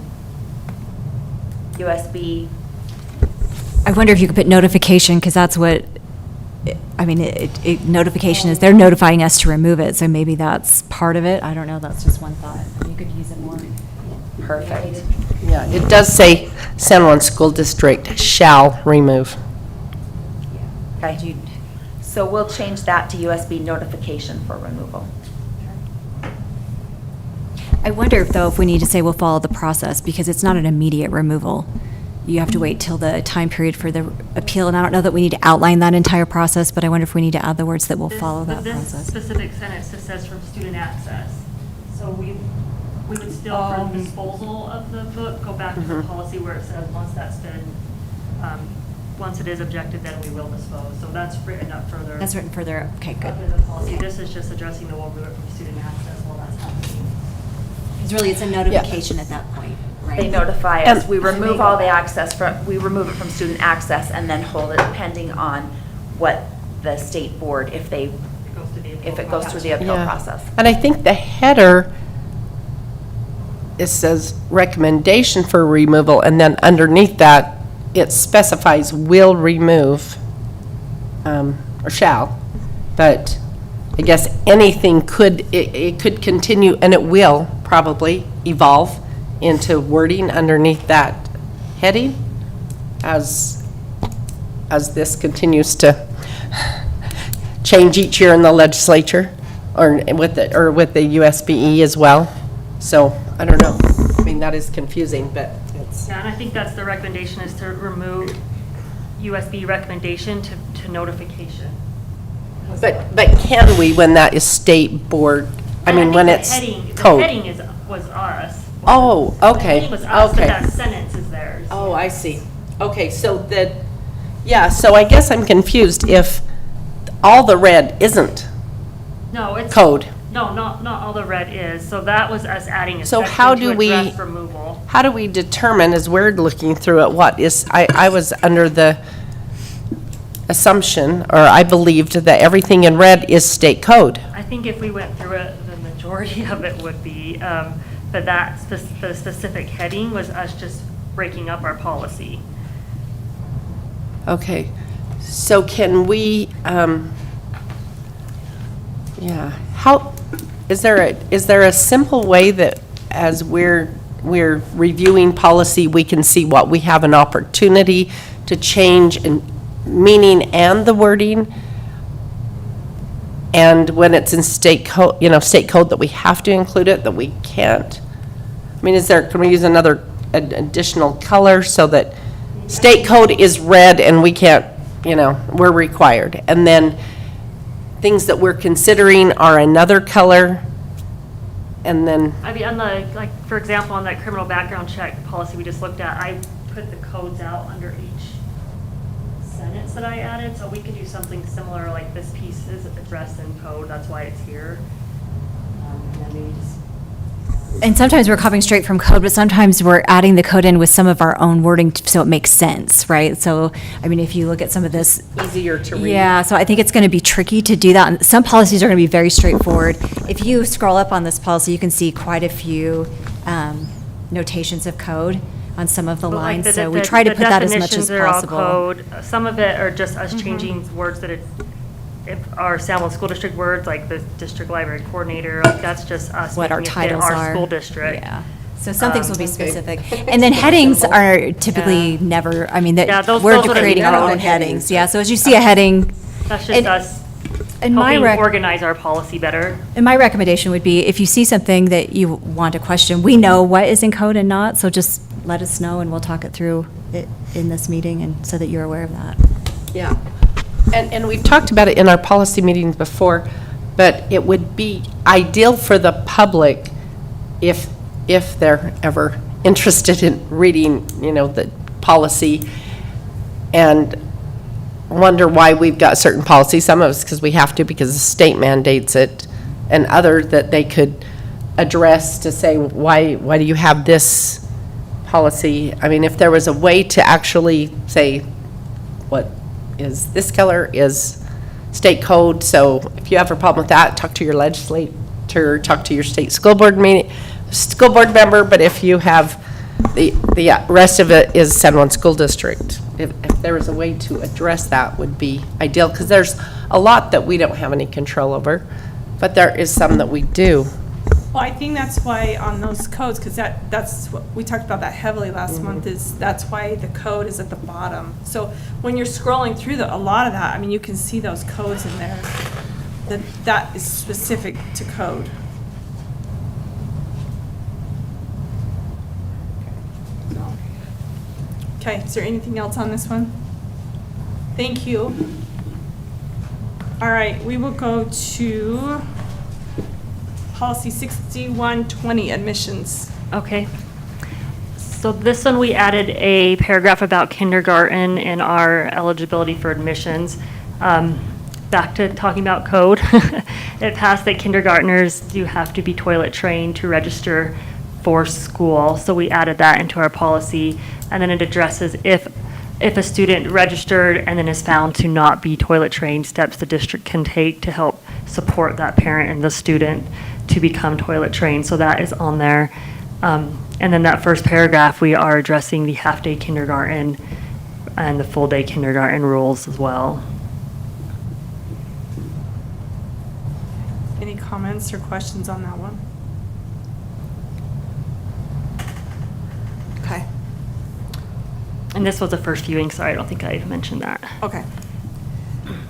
USB. I wonder if you could put notification, because that's what, I mean, notification is, they're notifying us to remove it, so maybe that's part of it. I don't know, that's just one thought. You could use it more. Perfect. Yeah, it does say San Juan School District shall remove. Okay, so we'll change that to USB notification for removal. I wonder, though, if we need to say we'll follow the process, because it's not an immediate removal. You have to wait till the time period for the appeal, and I don't know that we need to outline that entire process, but I wonder if we need to add the words that will follow that This process. specific sentence just says from student access. So we would still, for disposal of the book, go back to the policy where it says once that's been once it is objective, then we will dispose. So that's written up further. That's written further, okay, good. Up in the policy. This is just addressing the will remove it from student access while that's happening. Because really, it's a notification at that point, right? They notify And- us, we remove all the access from, we remove it from student access and then hold it pending on what the state board, if they, It goes to the if appeal it goes through the appeal Yeah. process. And I think the header, it says recommendation for removal, and then underneath that, it specifies will remove, or shall. But I guess anything could, it could continue, and it will probably evolve into wording underneath that heading as this continues to change each year in the legislature, or with the USBE as well. So, I don't know. I mean, that is confusing, but it's, Yeah, and I think that's the recommendation, is to remove USB recommendation to notification. but can we when that is state board? I mean, when it's code? The heading was ours. Oh, The okay, heading was us, but okay. that sentence is theirs. Oh, I see. Okay, so yeah, so I guess I'm confused if all the red isn't No, it's. code. No, not all the red is. So that was us adding a So section how to do we- address removal. How do we determine, as we're looking through it, what is, I was under the assumption, or I believed that everything in red is state code. I think if we went through it, the majority of it would be, but the specific heading was us just breaking up our policy. Okay, so can we, how, is there a simple way that as we're reviewing policy, we can see what we have an opportunity to change in meaning and the wording? And when it's in state code, state code, that we have to include it, that we can't? I mean, can we use another additional color so that state code is red and we can't, we're required? And then things that we're considering are another color, and then, I mean, on the, for example, on that criminal background check policy we just looked at, I put the codes out under each sentence that I added, so we could do something similar, like this piece is addressed in code, that's why it's here. And then maybe just. And sometimes we're copying straight from code, but sometimes we're adding the code in with some of our own wording so it makes sense, right? So, I mean, if you look at some of this. easier to read. Yeah, so I think it's going to be tricky to do that. And some policies are going to be very straightforward. If you scroll up on this policy, you can see quite a few notations of code on some of the But like lines. So we try to put that as much as The definitions are all possible. code. Some of it are just us changing words that are Samuel School District words, like the district library coordinator, like that's just us. What our making it fit titles are. Our school district. Yeah. So some things will be Okay. specific. And then headings are typically never, I mean, Yeah, those we're would be creating our better own than headings. Yeah, so as you see a heading. That's And- just us And my helping rec- organize our policy better. And my recommendation would be, if you see something that you want to question, we know what is in code and not, so just let us know and we'll talk it through in this meeting, and so that you're aware of that. Yeah. And we've talked about it in our policy meetings before, but it would be ideal for the public if they're ever interested in reading, the policy and wonder why we've got certain policies, some of us because we have to because the state mandates it, and other that they could address to say, why do you have this policy? I mean, if there was a way to actually say, what is this color is state code, so if you have a problem with that, talk to your legislator, talk to your state school board member, but if you have the rest of it is San Juan School District. If there was a way to address that, would be ideal, because there's a lot that we don't have any control over, but there is some that we do. Well, I think that's why on those codes, because that's what, we talked about that heavily last month, is that's why the code is at the bottom. So when you're scrolling through a lot of that, I mean, you can see those codes in there, that is specific to code. Okay, is there anything else on this one? Thank you. All right, we will go to policy 6120, admissions. Okay. So this one, we added a paragraph about kindergarten in our eligibility for admissions. Back to talking about code. It passed that kindergartners do have to be toilet trained to register for school. So we added that into our policy. And then it addresses if a student registered and then is found to not be toilet trained, steps the district can take to help support that parent and the student to become toilet trained. So that is on there. And then that first paragraph, we are addressing the half-day kindergarten and the full-day kindergarten rules as well. Any comments or questions on that one? Okay. And this was a first viewing, sorry, I don't think I mentioned that. Okay.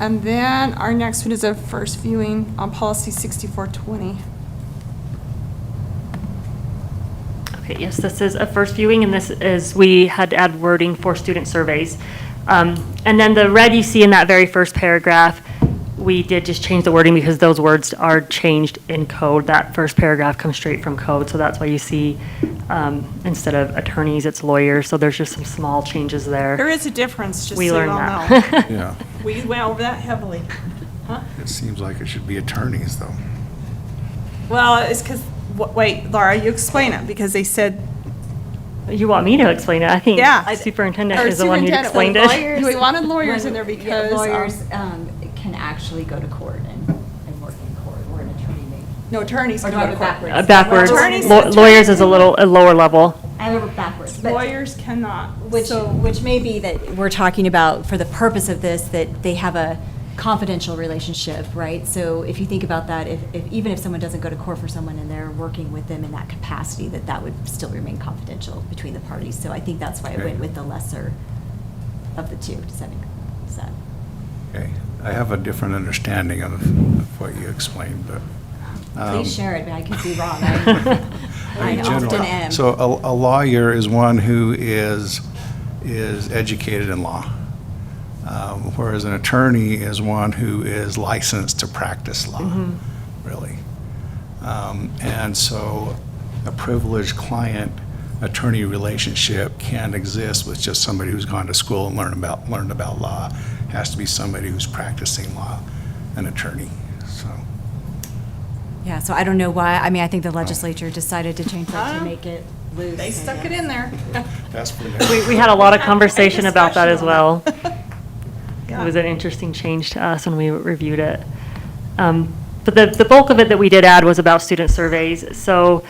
And then our next one is a first viewing on policy 6420. Okay, yes, this is a first viewing, and this is, we had to add wording for student surveys. And then the red you see in that very first paragraph, we did just change the wording because those words are changed in code. That first paragraph comes straight from code, so that's why you see instead of attorneys, it's lawyers. So there's just some small changes there. There is a difference, just so We you all learned know. that. Yeah, We went over that heavily. Huh? it seems like it should be attorneys, though. Well, it's because, wait, Laura, you explain it, because they said. You want me to explain it? I think Yeah. superintendent Or is the one who superintendent, explained well, it. lawyers- We wanted lawyers in there Yeah, because, lawyers can actually go to court and work in court, or an attorney may. No, attorneys Or can do I go to go court. backwards? Backwards. Attorneys- Lawyers is a lower level. I have it backwards. but- Lawyers cannot. Which may be that we're talking about, for the purpose of this, that they have a confidential relationship, right? So if you think about that, if even if someone doesn't go to court for someone and they're working with them in that capacity, that would still remain confidential between the parties. So I think that's why I went with the lesser of the two. Does that make sense? Okay, I have a different understanding of what you explained, but. Please share it, but I could be wrong. I in often general. am. So a lawyer is one who is educated in law, whereas an attorney is one who is licensed to practice law, really. And so a privileged client-attorney relationship can't exist with just somebody who's gone to school and learned about law. It has to be somebody who's practicing law, an attorney, so. Yeah, so I don't know why, I mean, I think the legislature decided to change that to make it loose. They stuck it in there. That's for We had a lot of conversation about that as well. It Yeah. was an interesting change to us when we reviewed it. But the bulk of it that we did add was about student surveys. So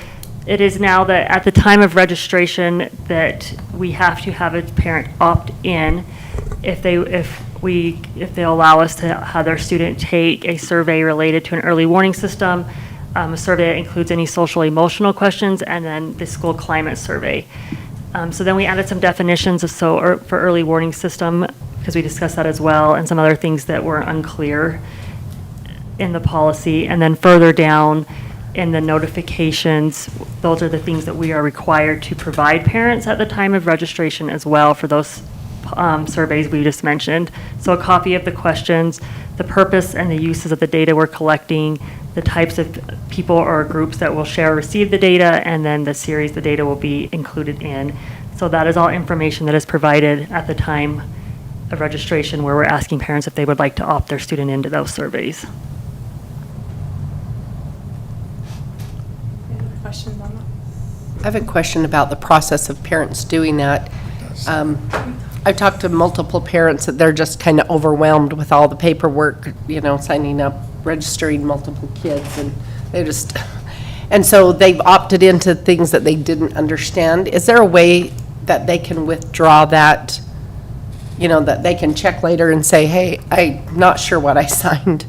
it is now that at the time of registration that we have to have a parent opt in if they allow us to have their student take a survey related to an early warning system, a survey that includes any social emotional questions, and then the school climate survey. So then we added some definitions for early warning system, because we discussed that as well, and some other things that were unclear in the policy. And then further down in the notifications, those are the things that we are required to provide parents at the time of registration as well for those surveys we just mentioned. So a copy of the questions, the purpose and the uses of the data we're collecting, the types of people or groups that will share or receive the data, and then the series the data will be included in. So that is all information that is provided at the time of registration, where we're asking parents if they would like to opt their student into those surveys. Any other questions on that? I have a question about the process of parents doing that. I've talked to multiple parents that they're just kind of overwhelmed with all the paperwork, signing up, registering multiple kids, and and so they've opted into things that they didn't understand. Is there a way that they can withdraw that, that they can check later and say, hey, I'm not sure what I signed?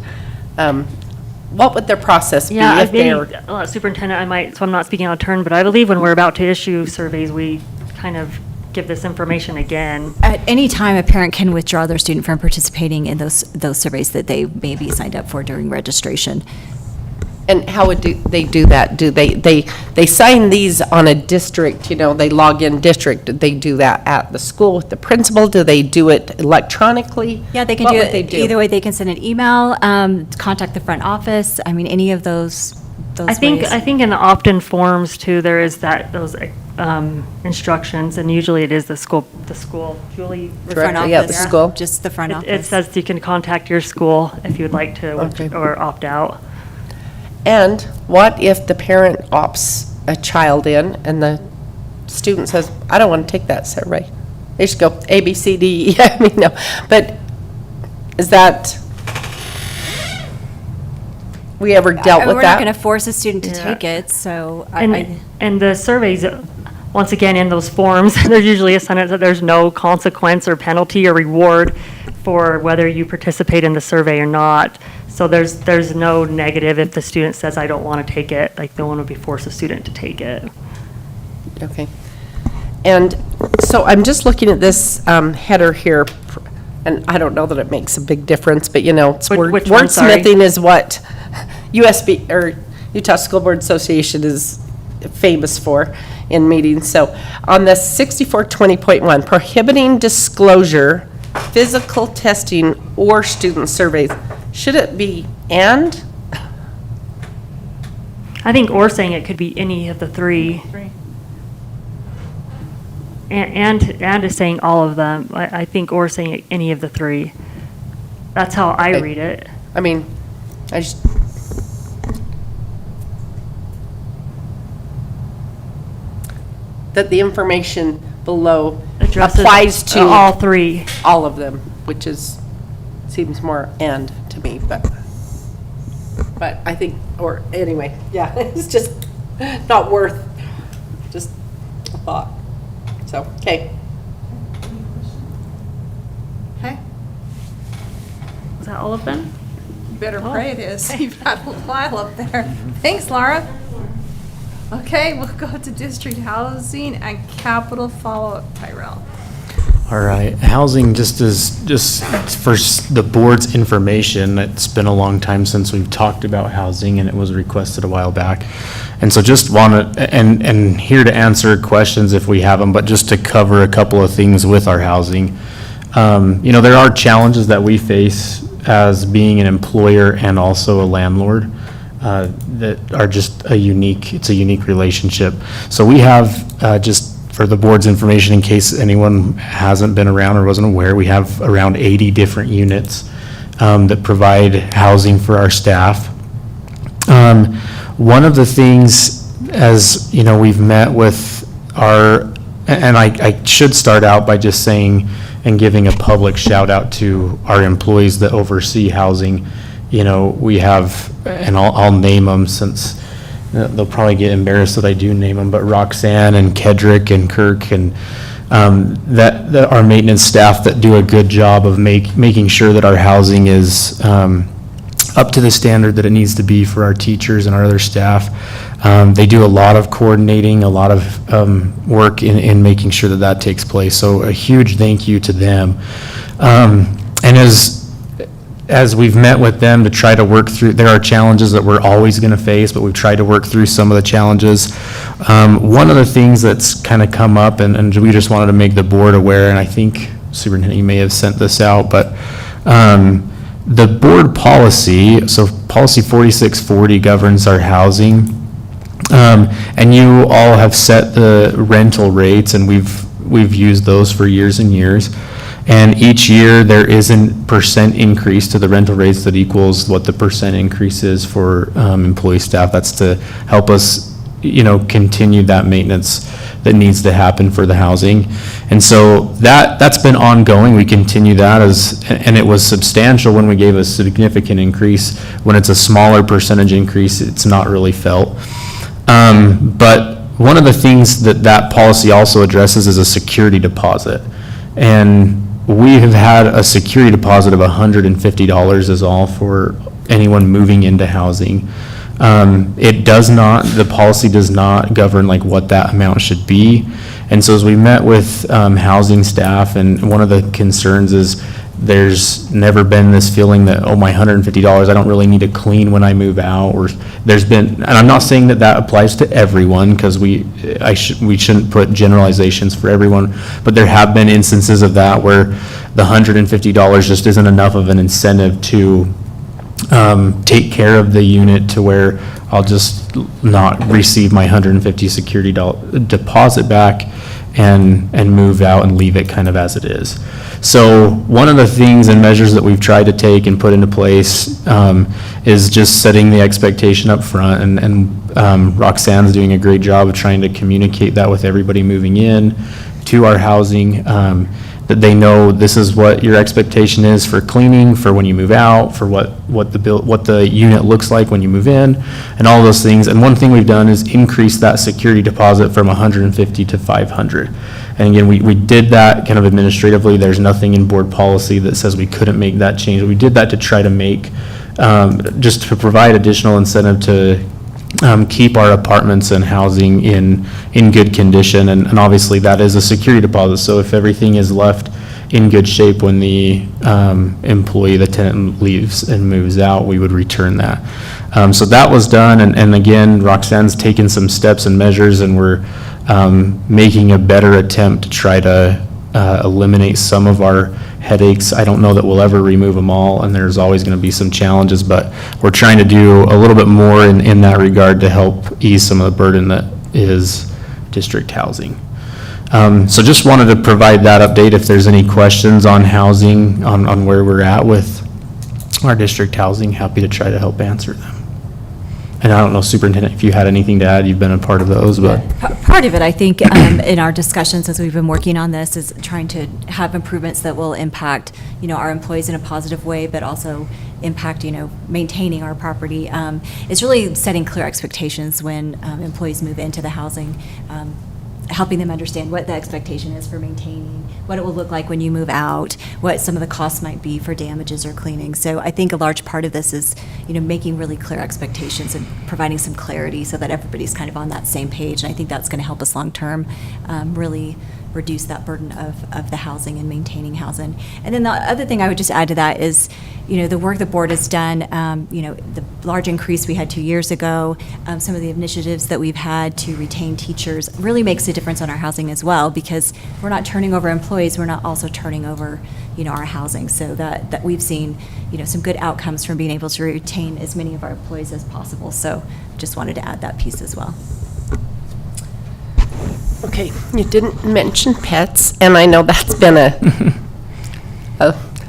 What would their process be Yeah, if they're? Superintendent, so I'm not speaking out of turn, but I believe when we're about to issue surveys, we kind of give this information again. At any time, a parent can withdraw their student from participating in those surveys that they may be signed up for during registration. And how would they do that? Do they sign these on a district, they log in district, do they do that at the school with the principal? Do they do it electronically? Yeah, they can What do would they it either way. They can send an email, contact the front office. I mean, any of those I think ways. in the opt-in forms too, there is those instructions, and usually it is the school, Julie. The front Director, yeah, the office, school. just the front office. It says you can contact your school if you'd like to, Okay. or opt out. And what if the parent opts a child in and the student says, I don't want to take that survey? They just go A, B, C, D, E. I mean, no. But is that, we ever dealt with We're not that? going to force a student to Yeah. take it, so And the surveys, once again, in those forms, there's usually a sentence that there's no consequence or penalty or reward for whether you participate in the survey or not. So there's no negative if the student says, I don't want to take it, like no one would be forced a student to take it. Okay. And so I'm just looking at this header here, and I don't know that it makes a big difference, but it's Which one, sorry? wordsmithing is what USB, or Utah School Board Association is famous for in meetings. So on the 6420.1, prohibiting disclosure, physical testing, or student surveys, should it be and? I think or saying it could be any of the three. And is saying all of them. I think or saying any of the three. That's how I Okay. read it. I mean, I just. That the information below Addresses applies to all three. all of them, which seems more and to me, but I think, or anyway, yeah, it's just not worth, just a thought. So, okay. Okay, Is that all of them? you better pray it is. You've got a while up there. Thanks, Laura. Okay, we'll go to district housing and capital follow-up, Tyrell. All right, housing, just for the board's information, it's been a long time since we've talked about housing, and it was requested a while back. And so just want to, and here to answer questions if we have them, but just to cover a couple of things with our housing. There are challenges that we face as being an employer and also a landlord that are just it's a unique relationship. So we have, just for the board's information, in case anyone hasn't been around or wasn't aware, we have around 80 different units that provide housing for our staff. One of the things, as we've met with and I should start out by just saying and giving a public shout out to our employees that oversee housing. We have, and I'll name them since they'll probably get embarrassed that I do name them, but Roxanne and Kedrick and Kirk and that our maintenance staff that do a good job of making sure that our housing is up to the standard that it needs to be for our teachers and our other staff. They do a lot of coordinating, a lot of work in making sure that takes place. So a huge thank you to them. And as we've met with them to try to work through, there are challenges that we're always going to face, but we've tried to work through some of the challenges. One of the things that's kind of come up, and we just wanted to make the board aware, and I think Superintendent, you may have sent this out, but the board policy, so policy 4640 governs our housing, and you all have set the rental rates, and we've used those for years and years. And each year, there is a percent increase to the rental rates that equals what the percent increase is for employee staff. That's to help us, continue that maintenance that needs to happen for the housing. And so that's been ongoing. We continue that and it was substantial when we gave a significant increase. When it's a smaller percentage increase, it's not really felt. But one of the things that policy also addresses is a security deposit. And we have had a security deposit of $150 is all for anyone moving into housing. The policy does not govern like what that amount should be. And so as we met with housing staff, and one of the concerns is there's never been this feeling that, oh, my $150, I don't really need to clean when I move out, or there's been, and I'm not saying that applies to everyone, because we shouldn't put generalizations for everyone, but there have been instances of that where the $150 just isn't enough of an incentive to take care of the unit to where I'll just not receive my 150 security deposit back and move out and leave it kind of as it is. So one of the things and measures that we've tried to take and put into place is just setting the expectation up front, and Roxanne's doing a great job of trying to communicate that with everybody moving in to our housing, that they know this is what your expectation is for cleaning, for when you move out, for what the unit looks like when you move in, and all those things. And one thing we've done is increase that security deposit from 150 to 500. And again, we did that kind of administratively. There's nothing in board policy that says we couldn't make that change. We did that to try to make, just to provide additional incentive to keep our apartments and housing in good condition. And obviously that is a security deposit. So if everything is left in good shape when the employee, the tenant leaves and moves out, we would return that. So that was done. And again, Roxanne's taken some steps and measures, and we're making a better attempt to try to eliminate some of our headaches. I don't know that we'll ever remove them all, and there's always going to be some challenges, but we're trying to do a little bit more in that regard to help ease some of the burden that is district housing. So just wanted to provide that update. If there's any questions on housing, on where we're at with our district housing, happy to try to help answer them. And I don't know, Superintendent, if you had anything to add, you've been a part of those, but. Part of it, I think, in our discussions as we've been working on this, is trying to have improvements that will impact, our employees in a positive way, but also impact, maintaining our property. It's really setting clear expectations when employees move into the housing, helping them understand what the expectation is for maintaining, what it will look like when you move out, what some of the costs might be for damages or cleaning. So I think a large part of this is, making really clear expectations and providing some clarity so that everybody's kind of on that same page. And I think that's going to help us long-term really reduce that burden of the housing and maintaining housing. And then the other thing I would just add to that is, the work the board has done, the large increase we had 2 years ago, some of the initiatives that we've had to retain teachers really makes a difference on our housing as well, because we're not turning over employees, we're not also turning over, our housing. So that we've seen, some good outcomes from being able to retain as many of our employees as possible. So just wanted to add that piece as well. Okay, you didn't mention pets, and I know that's been a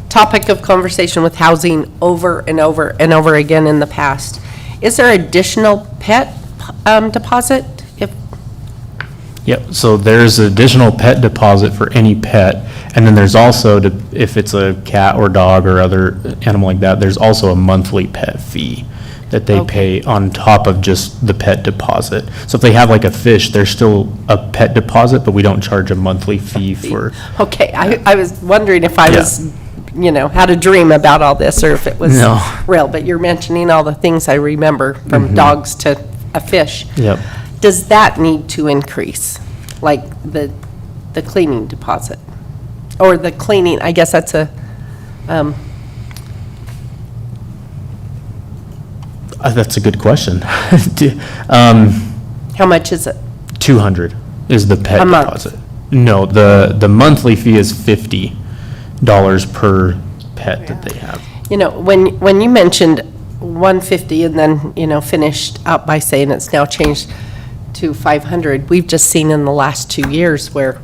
topic of conversation with housing over and over and over again in the past. Is there additional pet deposit? Yep, so there's additional pet deposit for any pet, and then there's also, if it's a cat or dog or other animal like that, there's also a monthly pet fee that they pay on top of just the pet deposit. So if they have like a fish, there's still a pet deposit, but we don't charge a monthly fee for. Okay, I was wondering if I was, had a dream about all this, or if it was real, but you're mentioning all the things I remember, from dogs to a fish. Yep. Does that need to increase, like the cleaning deposit? Or the cleaning, I guess that's a, That's a good question. how much is it? 200 is the pet A month? deposit. No, the monthly fee is $50 per pet that they have. When you mentioned 150 and then, finished out by saying it's now changed to 500, we've just seen in the last 2 years where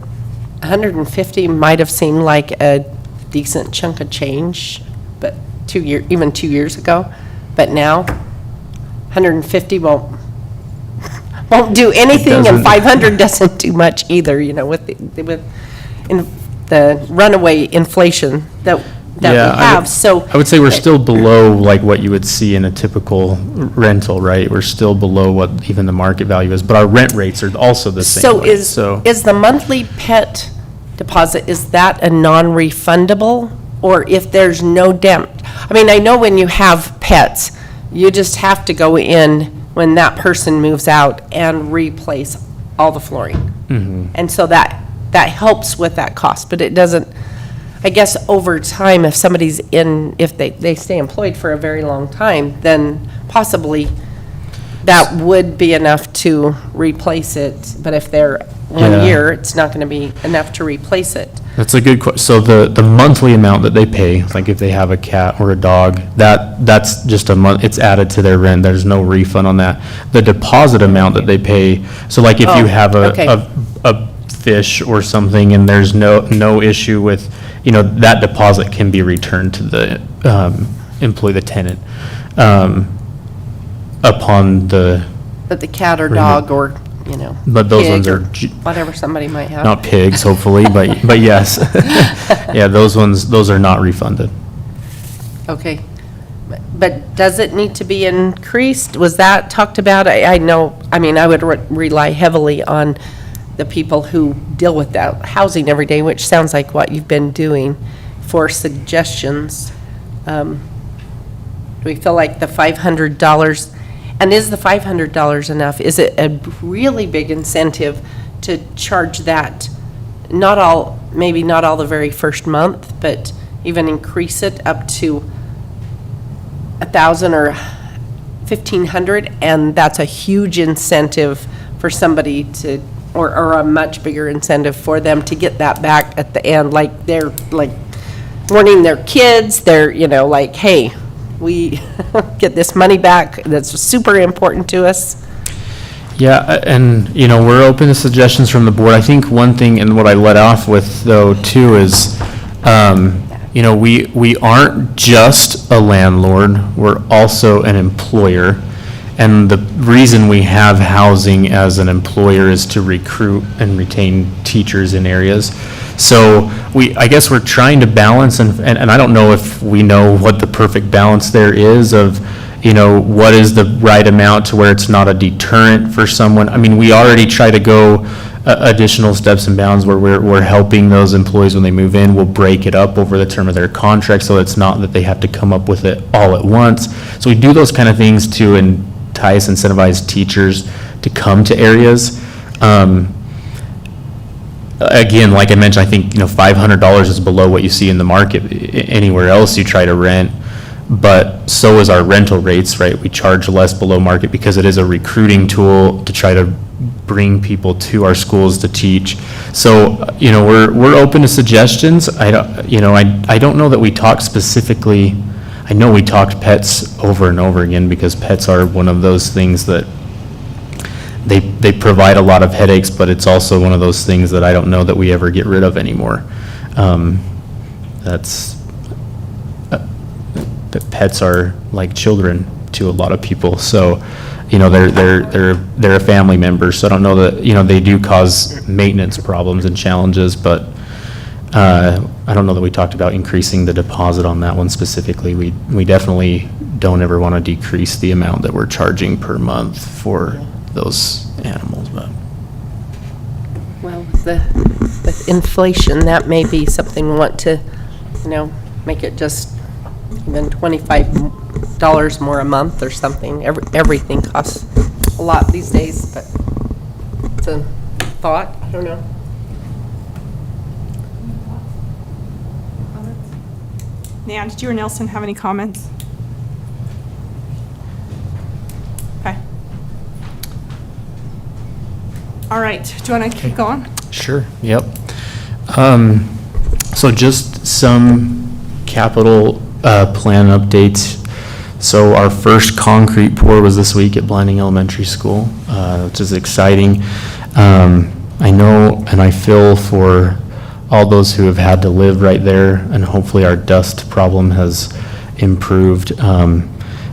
150 might have seemed like a decent chunk of change, but even 2 years ago, but now 150 won't do anything, and 500 doesn't do much either, with the runaway inflation that we have, so. I would say we're still below like what you would see in a typical rental, right? We're still below what even the market value is, but our rent rates are also the same. So way. is the monthly pet deposit, is that a non-refundable? Or if there's no I know when you have pets, you just have to go in when that person moves out and replace all the flooring. And so that helps with that cost, but it doesn't, I guess over time, if somebody's if they stay employed for a very long time, then possibly that would be enough to replace it. But if they're 1 year, it's not going to be enough to replace it. That's a good question. So the monthly amount that they pay, like if they have a cat or a dog, that's just a month, it's added to their rent. There's no refund on that. The deposit amount that they pay, so like if you have okay. a fish or something and there's no issue with, that deposit can be returned to the employee, the tenant, upon the, But the cat or dog or, but those pig ones or are whatever somebody might have. not pigs, hopefully, but yes. Yeah, those are not refunded. Okay. But does it need to be increased? Was that talked about? I know, I would rely heavily on the people who deal with that housing every day, which sounds like what you've been doing, for suggestions. Do we feel like the $500, and is the $500 enough? Is it a really big incentive to charge that? Maybe not all the very first month, but even increase it up to $1,000 or $1,500, and that's a huge incentive for somebody to, or a much bigger incentive for them to get that back at the end, like they're like warning their kids, they're, like, hey, we get this money back, that's super important to us. Yeah, and, we're open to suggestions from the board. I think one thing, and what I let off with, though, too, is, we aren't just a landlord, we're also an employer. And the reason we have housing as an employer is to recruit and retain teachers in areas. So I guess we're trying to balance, and I don't know if we know what the perfect balance there is of, what is the right amount to where it's not a deterrent for someone. We already try to go additional steps and bounds where we're helping those employees when they move in. We'll break it up over the term of their contract, so it's not that they have to come up with it all at once. So we do those kind of things to entice, incentivize teachers to come to areas. Again, like I mentioned, I think, $500 is below what you see in the market anywhere else you try to rent, but so is our rental rates, right? We charge less below market because it is a recruiting tool to try to bring people to our schools to teach. So, we're open to suggestions. I don't know that we talk specifically. I know we talked pets over and over again because pets are one of those things that they provide a lot of headaches, but it's also one of those things that I don't know that we ever get rid of anymore. That pets are like children to a lot of people. So, they're a family member. So I don't know that, they do cause maintenance problems and challenges, but I don't know that we talked about increasing the deposit on that one specifically. We definitely don't ever want to decrease the amount that we're charging per month for those animals, but. Well, with inflation, that may be something we want to, make it just even $25 more a month or something. Everything costs a lot these days, but it's a thought, I don't know. Nan, did you or Nelson have any comments? Okay. All right, do you want to keep going? Sure, yep. So just some capital plan updates. So our first concrete pour was this week at Blinding Elementary School, which is exciting. I know and I feel for all those who have had to live right there, and hopefully our dust problem has improved.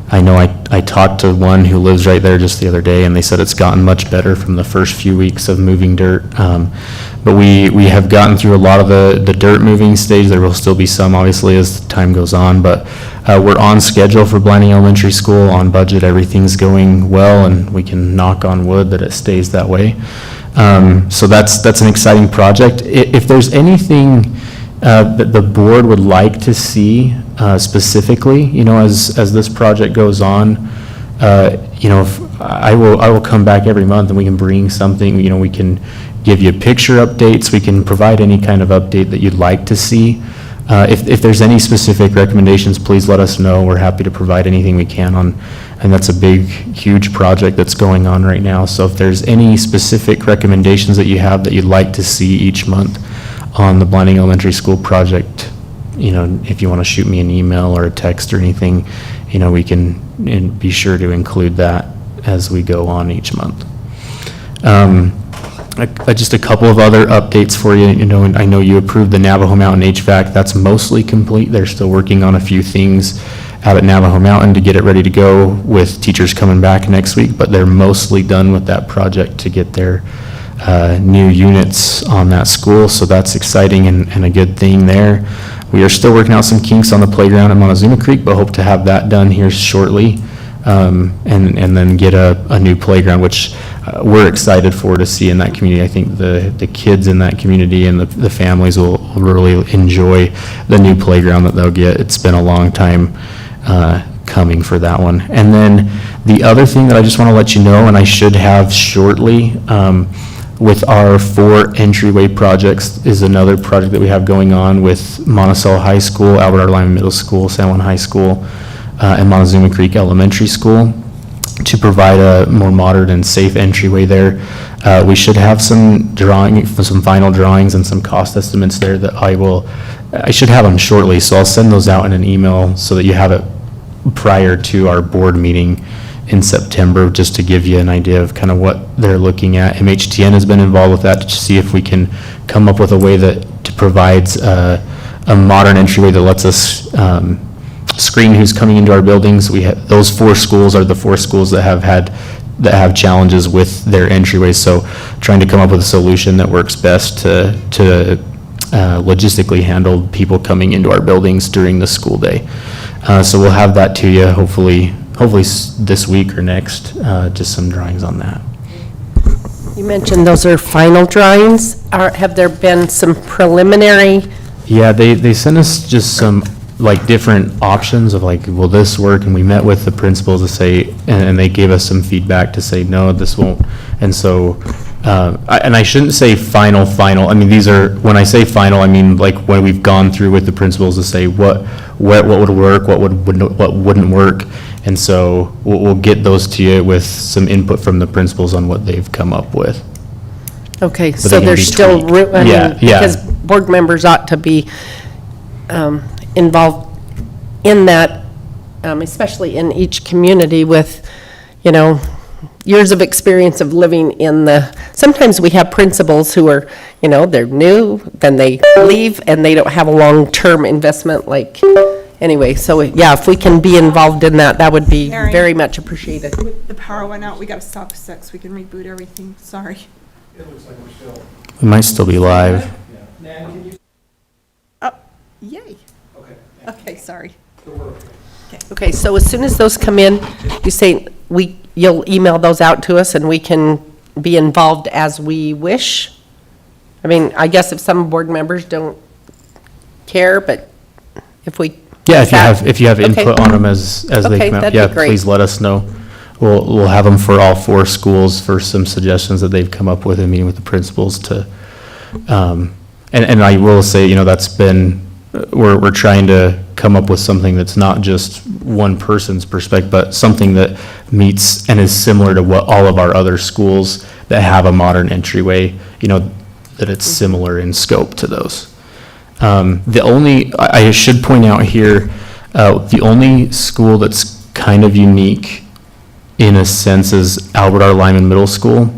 I know I talked to one who lives right there just the other day, and they said it's gotten much better from the first few weeks of moving dirt. But we have gotten through a lot of the dirt moving stage. There will still be some, obviously, as time goes on, but we're on schedule for Blinding Elementary School, on budget. Everything's going well, and we can knock on wood that it stays that way. So that's an exciting project. If there's anything that the board would like to see specifically, as this project goes on, if I will come back every month and we can bring something, we can give you picture updates, we can provide any kind of update that you'd like to see. If there's any specific recommendations, please let us know. We're happy to provide anything we can on, and that's a big, huge project that's going on right now. So if there's any specific recommendations that you have that you'd like to see each month on the Blinding Elementary School project, if you want to shoot me an email or a text or anything, we can be sure to include that as we go on each month. Just a couple of other updates for you. I know you approved the Navajo Mountain HVAC. That's mostly complete. They're still working on a few things out at Navajo Mountain to get it ready to go, with teachers coming back next week, but they're mostly done with that project to get their new units on that school, so that's exciting and a good thing there. We are still working out some kinks on the playground at Montezuma Creek, but hope to have that done here shortly, and then get a new playground, which we're excited for to see in that community. I think the kids in that community and the families will really enjoy the new playground that they'll get. It's been a long time coming for that one. And then the other thing that I just want to let you know, and I should have shortly, with our 4 entryway projects, is another project that we have going on with Monticello High School, Albert R. Lyman Middle School, San Juan High School, and Montezuma Creek Elementary School, to provide a more modern and safe entryway there. We should have some final drawings and some cost estimates there that I should have them shortly, so I'll send those out in an email so that you have it prior to our board meeting in September, just to give you an idea of kind of what they're looking at. MHTN has been involved with that to see if we can come up with a way that provides a modern entryway that lets us screen who's coming into our buildings. Those 4 schools are the 4 schools that have challenges with their entryways, so trying to come up with a solution that works best to logistically handle people coming into our buildings during the school day. So we'll have that to you hopefully this week or next, just some drawings on that. You mentioned those are final drawings. Have there been some preliminary? Yeah, they sent us just some different options of will this work? And we met with the principals to say, and they gave us some feedback to say, no, this won't. And so, and I shouldn't say final. I mean, these are, when I say final, I mean when we've gone through with the principals to say what would work, what wouldn't work. And so we'll get those to you with some input from the principals on what they've come up with. Okay, But so they can there's be still tweaked. room, Yeah. because board members ought to be involved in that, especially in each community with, years of experience of living in sometimes we have principals who are, they're new, then they leave, and they don't have a long-term investment, anyway, so, yeah, if we can be involved in that, that would be Mary. very much appreciated. The power went out. We got to stop at 6. We can reboot everything. Sorry. We might still be live. Oh, yay. Okay, sorry. Okay, so as soon as those come in, you say, you'll email those out to us, and we can be involved as we wish? I mean, I guess if some board members don't care, but if we... Yeah, if you have Okay. input on them as they Okay, come out, that'd be yeah, great. please let us know. We'll have them for all 4 schools for some suggestions that they've come up with in meeting with the principals to, and I will say, that's been, we're trying to come up with something that's not just one person's perspective, but something that meets and is similar to what all of our other schools that have a modern entryway, that it's similar in scope to those. I should point out here, the only school that's kind of unique in a sense is Albert R. Lyman Middle School,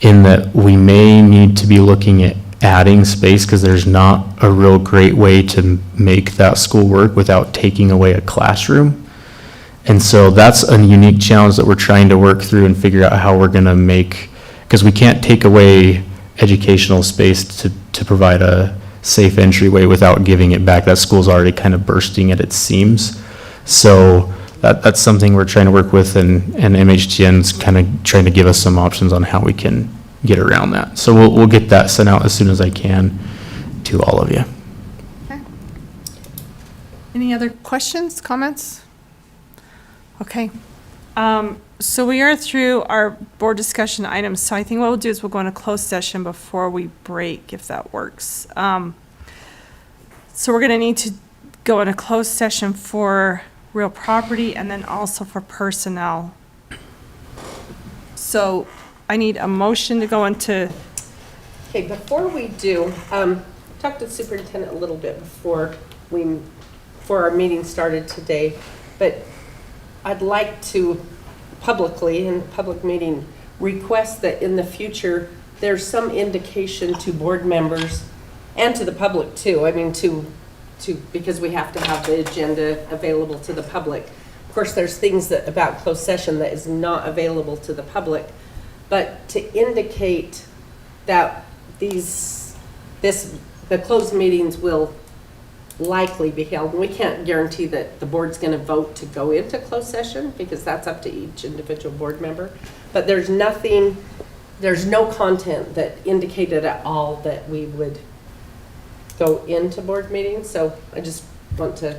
in that we may need to be looking at adding space because there's not a real great way to make that school work without taking away a classroom. And so that's a unique challenge that we're trying to work through and figure out how we're going to make, because we can't take away educational space to provide a safe entryway without giving it back. That school's already kind of bursting at its seams. So that's something we're trying to work with, and MHTN's kind of trying to give us some options on how we can get around that. So we'll get that sent out as soon as I can to all of you. Okay. Any other questions, comments? Okay. So we are through our board discussion items. So I think what we'll do is we'll go into closed session before we break, if that works. So we're going to need to go into closed session for real property and then also for personnel. So I need a motion to go into, Okay, before we do, talked to the superintendent a little bit before our meeting started today, but I'd like to publicly, in a public meeting, request that in the future, there's some indication to board members and to the public too. I mean, because we have to have the agenda available to the public. Of course, there's things about closed session that is not available to the public, but to indicate that the closed meetings will likely be held. And we can't guarantee that the board's going to vote to go into closed session because that's up to each individual board member. But there's no content that indicated at all that we would go into board meetings. So I just want to,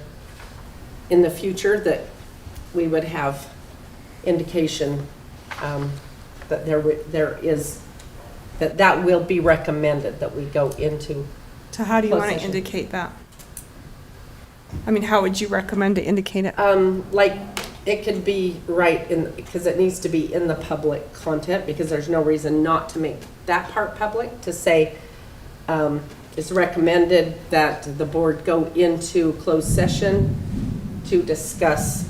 in the future, that we would have indication that that will be recommended that we go into. So how do you closed want to session. indicate that? I mean, how would you recommend to indicate it? Like, it could be right in, because it needs to be in the public content, because there's no reason not to make that part public, to say, it's recommended that the board go into closed session to discuss,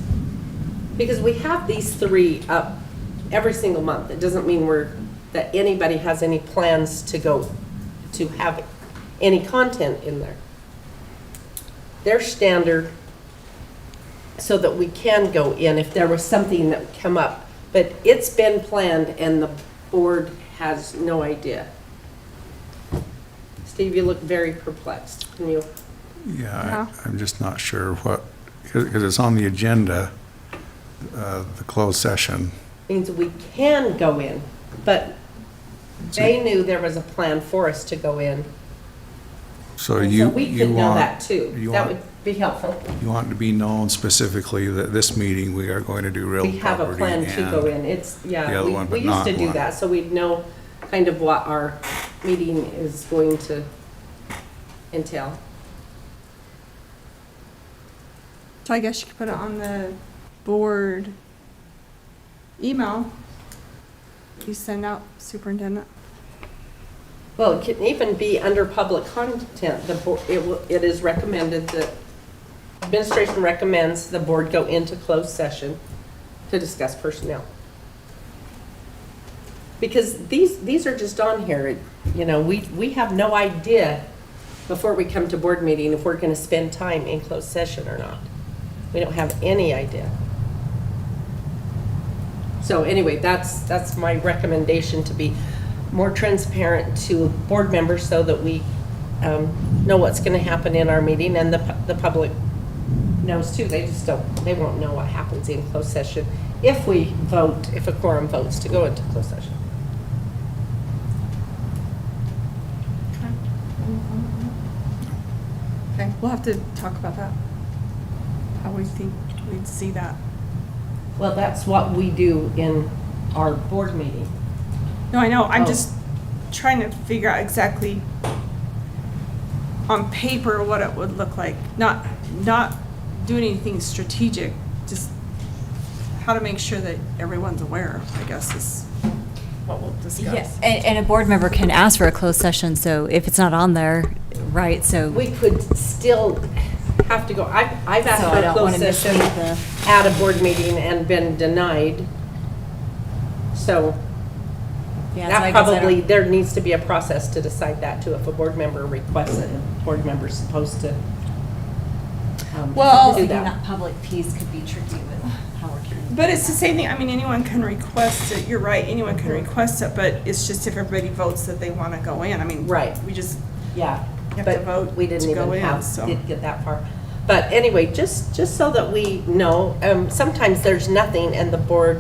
because we have these 3 up every single month. It doesn't mean that anybody has any plans to go, to have any content in there. They're standard so that we can go in if there was something that would come up. But it's been planned and the board has no idea. Steve, you look very perplexed. Can you? Yeah, I'm just not sure what, because it's on the agenda, the closed session. Means we can go in, but they knew there was a plan for us to go in. So And you so we could want. know that too. you That want- would be helpful. You want to be known specifically that this meeting, we are going to do real We have property a plan to go and- in. It's, the yeah, other we one, but used not to do one. that, so we'd know kind of what our meeting is going to entail. So I guess you could put it on the board email you send out, superintendent. Well, it can even be under public content. It is recommended that, administration recommends the board go into closed session to discuss personnel. Because these are just on here, you know, we have no idea before we come to board meeting if we're going to spend time in closed session or not. We don't have any idea. So anyway, that's my recommendation, to be more transparent to board members so that we know what's going to happen in our meeting, and the public knows too. They won't know what happens in closed session if a quorum votes to go into closed session. Okay, we'll have to talk about that, how we think we'd see that. Well, that's what we do in our board meeting. No, I know, I'm Oh. just trying to figure out exactly on paper what it would look like. Not doing anything strategic, just how to make sure that everyone's aware, I guess, is what we'll discuss. Yes, and a board member can ask for a closed session, so if it's not on there, right, so. We could still have to go, I've asked So for I a don't closed wanna session mislead at a board meeting and been denied. So Yeah, so I that guess I don't- probably, there needs to be a process to decide that too. If a board member requests it, a board member's supposed to Well- do Thinking that. that public piece could be tricky with how we're communicating. But it's the same thing, I mean, anyone can request it, you're right, anyone can request it, but it's just if everybody votes that they want to go in, I mean. Right. We just, Yeah, You have to but vote we didn't to go even in, have, so. didn't get that far. But anyway, just so that we know, sometimes there's nothing and the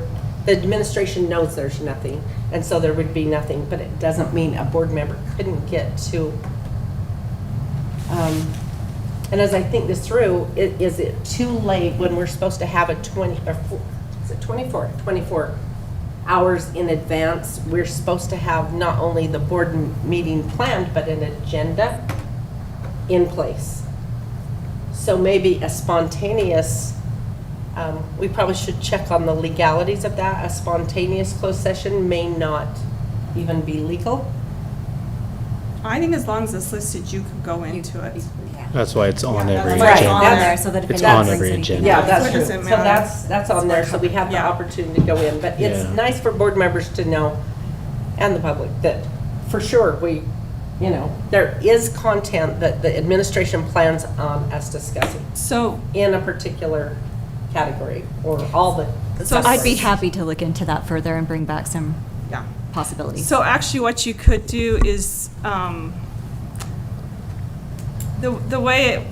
administration knows there's nothing, and so there would be nothing, but it doesn't mean a board member couldn't get to. And as I think this through, is it too late when we're supposed to have a 24 hours in advance? We're supposed to have not only the board meeting planned, but an agenda in place. So maybe a spontaneous, we probably should check on the legalities of that. A spontaneous closed session may not even be legal. I think as long as it's listed, you could go into it. That's why it's on Yeah, every that's why it's agenda. on there, so that if It's anyone on brings every anything agenda. Yeah, up. that's What true. does So it matter? that's on there, so we have the Yeah. opportunity to go in. But it's Yeah. nice for board members to know, and the public, that for sure there is content that the administration plans on us discussing So, in a particular category or all the. So I'd be happy to look into that further and bring back some yeah. possibilities. So actually, what you could do is, the way it,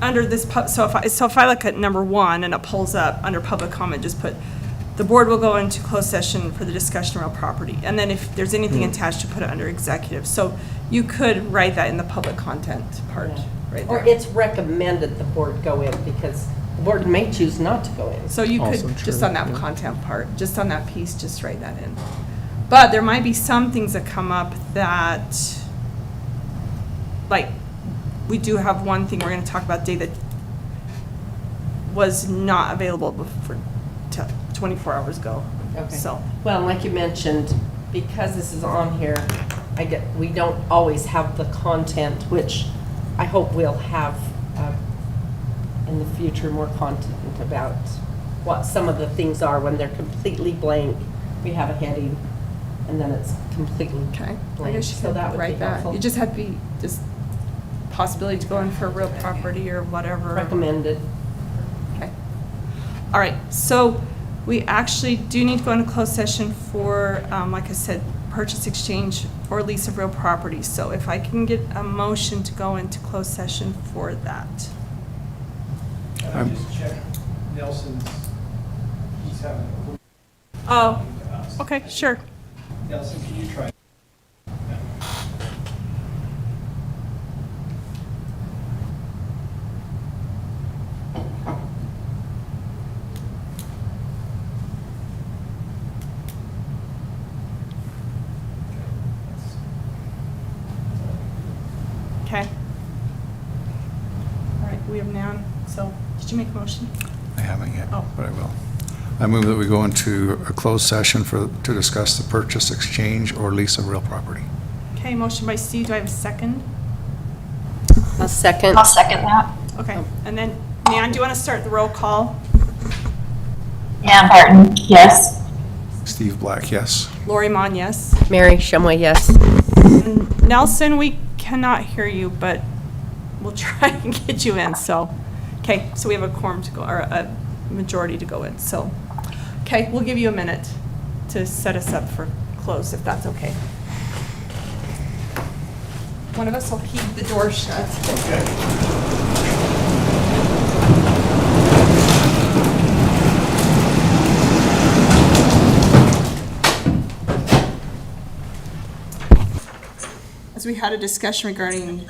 under this, so if I look at number 1 and it pulls up under public comment, just put, the board will go into closed session for the discussion of real property. And then if there's anything attached, you put it under executive. So you could write that in the public content part, right Or there. it's recommended the board go in because the board may choose not to go in. So you Also could, just true, on that yeah. content part, just on that piece, just write that in. But there might be some things that come up that, like, we do have one thing we're gonna talk about today that was not available before, 24 hours ago. Okay. So, Well, like you mentioned, because this is on here, we don't always have the content, which I hope we'll have in the future, more content about what some of the things are when they're completely blank. We have a heading, and then it's completely okay. I blank. guess you So could that would be write that. helpful. You just have to be, just possibility to go in for real property or whatever. Recommended. Okay. All right, so we actually do need to go into closed session for, like I said, purchase, exchange, or lease of real property. So if I can get a motion to go into closed session for that. Can I just check Nelson's, he's having a. Oh, okay, sure. Nelson, can you try? Okay. All right, we have Nan. So, did you make a motion? I haven't yet, Oh. but I will. I move that we go into a closed session to discuss the purchase, exchange, or lease of real property. Okay, motion by Steve. Do I have a second? A second. I'll second that. Okay, and then Nan, do you want to start the roll call? Ann Barton, yes. Steve Black, yes. Lori Mon, yes. Mary Shumway, yes. And Nelson, we cannot hear you, but we'll try and get you in, so. Okay, so we have a quorum to go, or a majority to go in, so. Okay, we'll give you a minute to set us up for close, if that's okay. One of us will keep the door shut. As we had a discussion regarding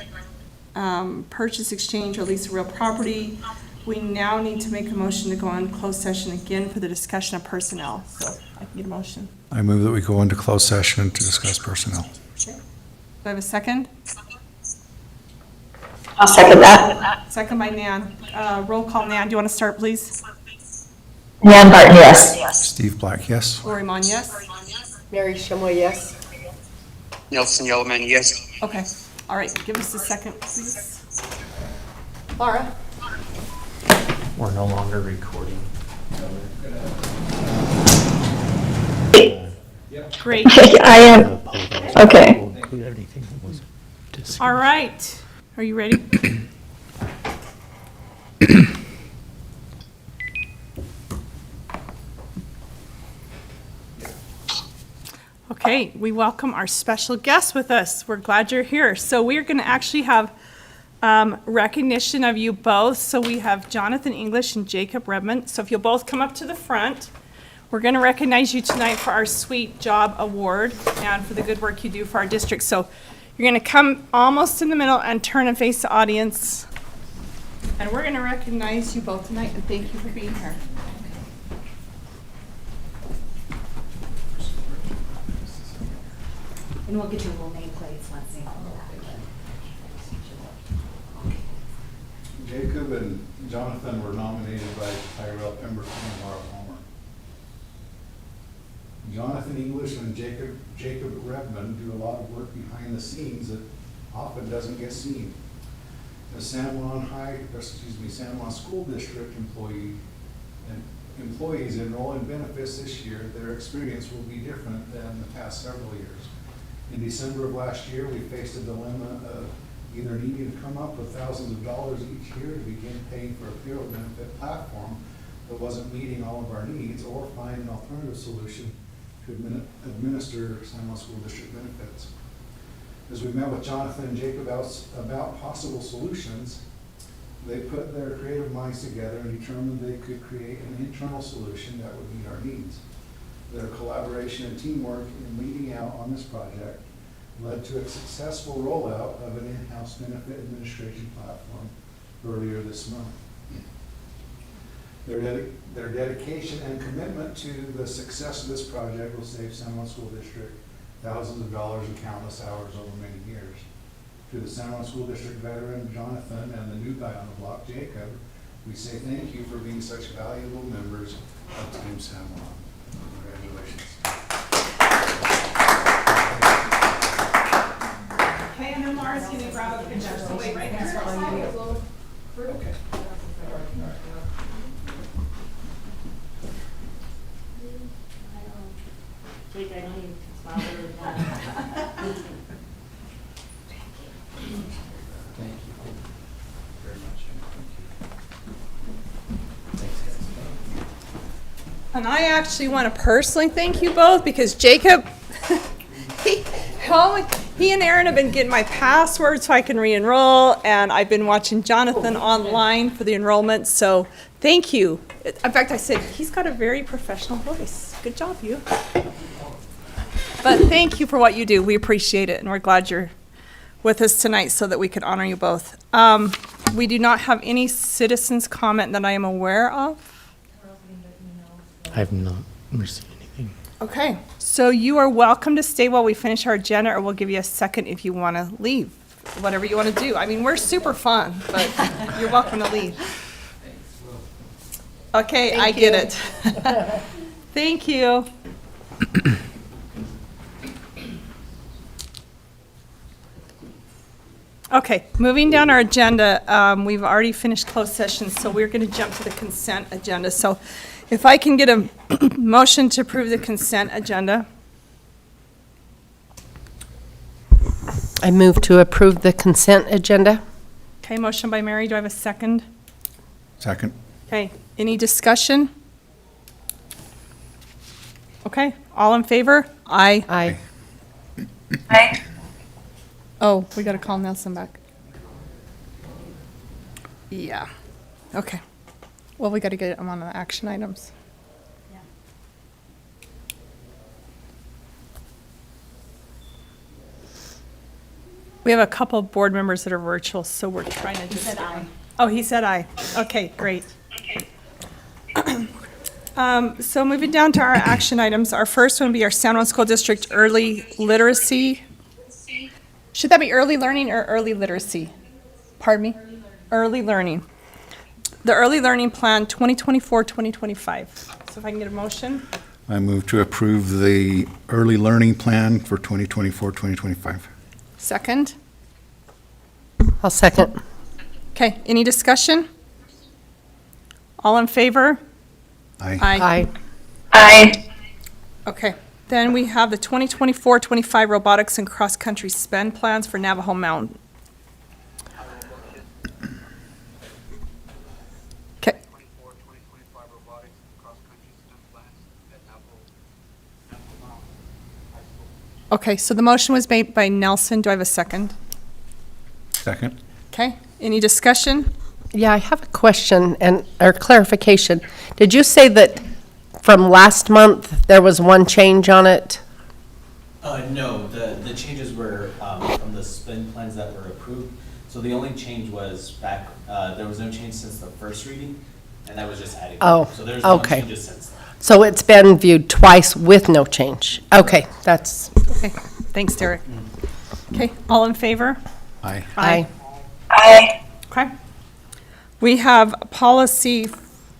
purchase, exchange, or lease of real property, we now need to make a motion to go on closed session again for the discussion of personnel. So I can get a motion. I move that we go into closed session to discuss personnel. Do I have a second? I'll second that. Second by Nan. Roll call, Nan. Do you want to start, please? Ann Barton, yes. Steve Black, yes. Lori Mon, yes? Mary Shumway, yes. Nelson Yellowman, yes. Okay. All right, give us a second, please. Laura? We're no longer recording. Great. I am, okay. Include everything that was discussed. All right. Are you ready? Okay, we welcome our special guest with us. We're glad you're here. So we are going to actually have recognition of you both. So we have Jonathan English and Jacob Redmond. So if you'll both come up to the front, we're going to recognize you tonight for our Sweet Job Award and for the good work you do for our district. So you're going to come almost in the middle and turn and face the audience. And we're going to recognize you both tonight and thank you for being here. And we'll get your little nameplates once they Jacob and Jonathan were nominated by Tyrell Pemberton and Laura Palmer. Jonathan English and Jacob Redmond do a lot of work behind the scenes that often doesn't get seen. As San Juan School District employees enroll in benefits this year, their experience will be different than the past several years. In December of last year, we faced a dilemma of either needing to come up with thousands of dollars each year to begin paying for a payroll benefit platform that wasn't meeting all of our needs, or find an alternative solution to administer San Juan School District benefits. As we met with Jonathan and Jacob about possible solutions, they put their creative minds together and determined they could create an internal solution that would meet our needs. Their collaboration and teamwork in leading out on this project led to a successful rollout of an in-house benefit administration platform earlier this month. Their dedication and commitment to the success of this project will save San Juan School District thousands of dollars and countless hours over many years. To the San Juan School District veteran, Jonathan, and the new guy on the block, Jacob, we say thank you for being such valuable members of Team San Juan. Congratulations. Okay, and then Laura's going to grab a picture, so wait right there. Okay. Jake, I know you smiled really bad. Thank you very much. And I actually want to personally thank you both, because Jacob, he and Aaron have been getting my password so I can re-enroll, and I've been watching Jonathan online for the enrollment, so thank you. In fact, I said, he's got a very professional voice. Good job, you. But thank you for what you do. We appreciate it, and we're glad you're with us tonight so that we can honor you both. We do not have any citizens' comment that I am aware of. I have not received anything. Okay, so you are welcome to stay while we finish our agenda, or we'll give you a second if you want to leave. Whatever you want to do. I mean, we're super fun, but you're welcome to leave. Okay, I get it. Thank you. Okay, moving down our agenda, we've already finished closed session, so we're going to jump to the consent agenda. So if I can get a motion to approve the consent agenda. I move to approve the consent agenda. Okay, motion by Mary. Do I have a second? Second. Okay, any discussion? Okay, all in favor? Aye. Aye. Aye. Oh, we got to call Nelson back. Yeah, okay. Well, we got to get him on the action items. We have a couple of board members that are virtual, so we're trying to just. He said aye. Oh, he said aye. Okay, great. So moving down to our action items, our first one would be our San Juan School District early literacy. Should that be early learning or early literacy? Pardon me? Early learning. The early learning plan 2024-2025. So if I can get a motion? I move to approve the early learning plan for 2024-2025. Second? I'll second. Okay, any discussion? All in favor? Aye. Aye. Aye. Okay, then we have the 2024-25 robotics and cross-country spend plans for Navajo Mountain. Okay, 2024-2025 robotics cross-country STEM plans at Navajo Mountain High School. okay, so the motion was made by Nelson. Do I have a second? Second. Okay, any discussion? Yeah, I have a question or clarification. Did you say that from last month, there was one change on it? No, the changes were from the spend plans that were approved. So the only change was back, there was no change since the first reading, and that was just adding. Oh, So there's no okay. changes since then. So it's been viewed twice with no change? Okay, that's, Okay, thanks, Derek. Okay, all in favor? Aye. aye. Aye. Okay. We have policy,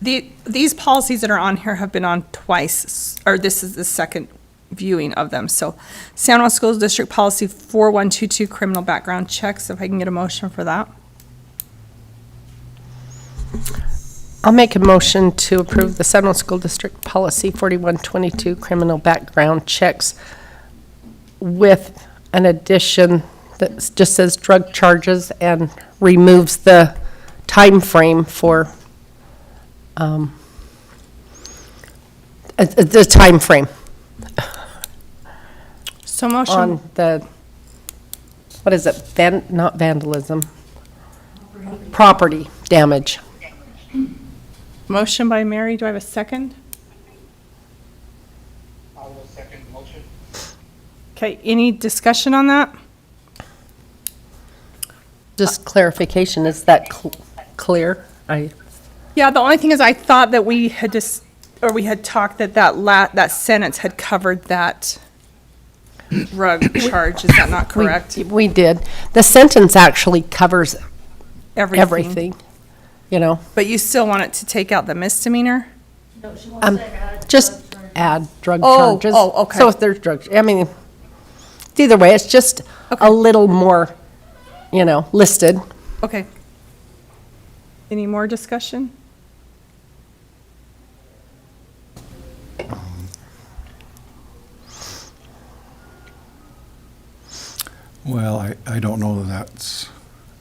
these policies that are on here have been on twice, or this is the second viewing of them. So San Juan School District Policy 4122, criminal background checks, if I can get a motion for that. I'll make a motion to approve the San Juan School District Policy 4122, criminal background checks, with an addition that just says drug charges and removes the time frame for, the time frame So motion, on the, what is it, not vandalism, property damage. motion by Mary, do I have a second? I will second the motion. Okay, any discussion on that? Just clarification, is that clear? Yeah, the only thing is I thought that we had just, or we had talked that that sentence had covered that drug charge. Is that not correct? We did. The sentence actually covers everything, you know. But you still want it to take out the misdemeanor? Just add drug Oh, charges. oh, okay. So if there's drugs, I mean, either way, it's just a little more, you know, listed. Okay. Any more discussion? Well, I don't know that that's,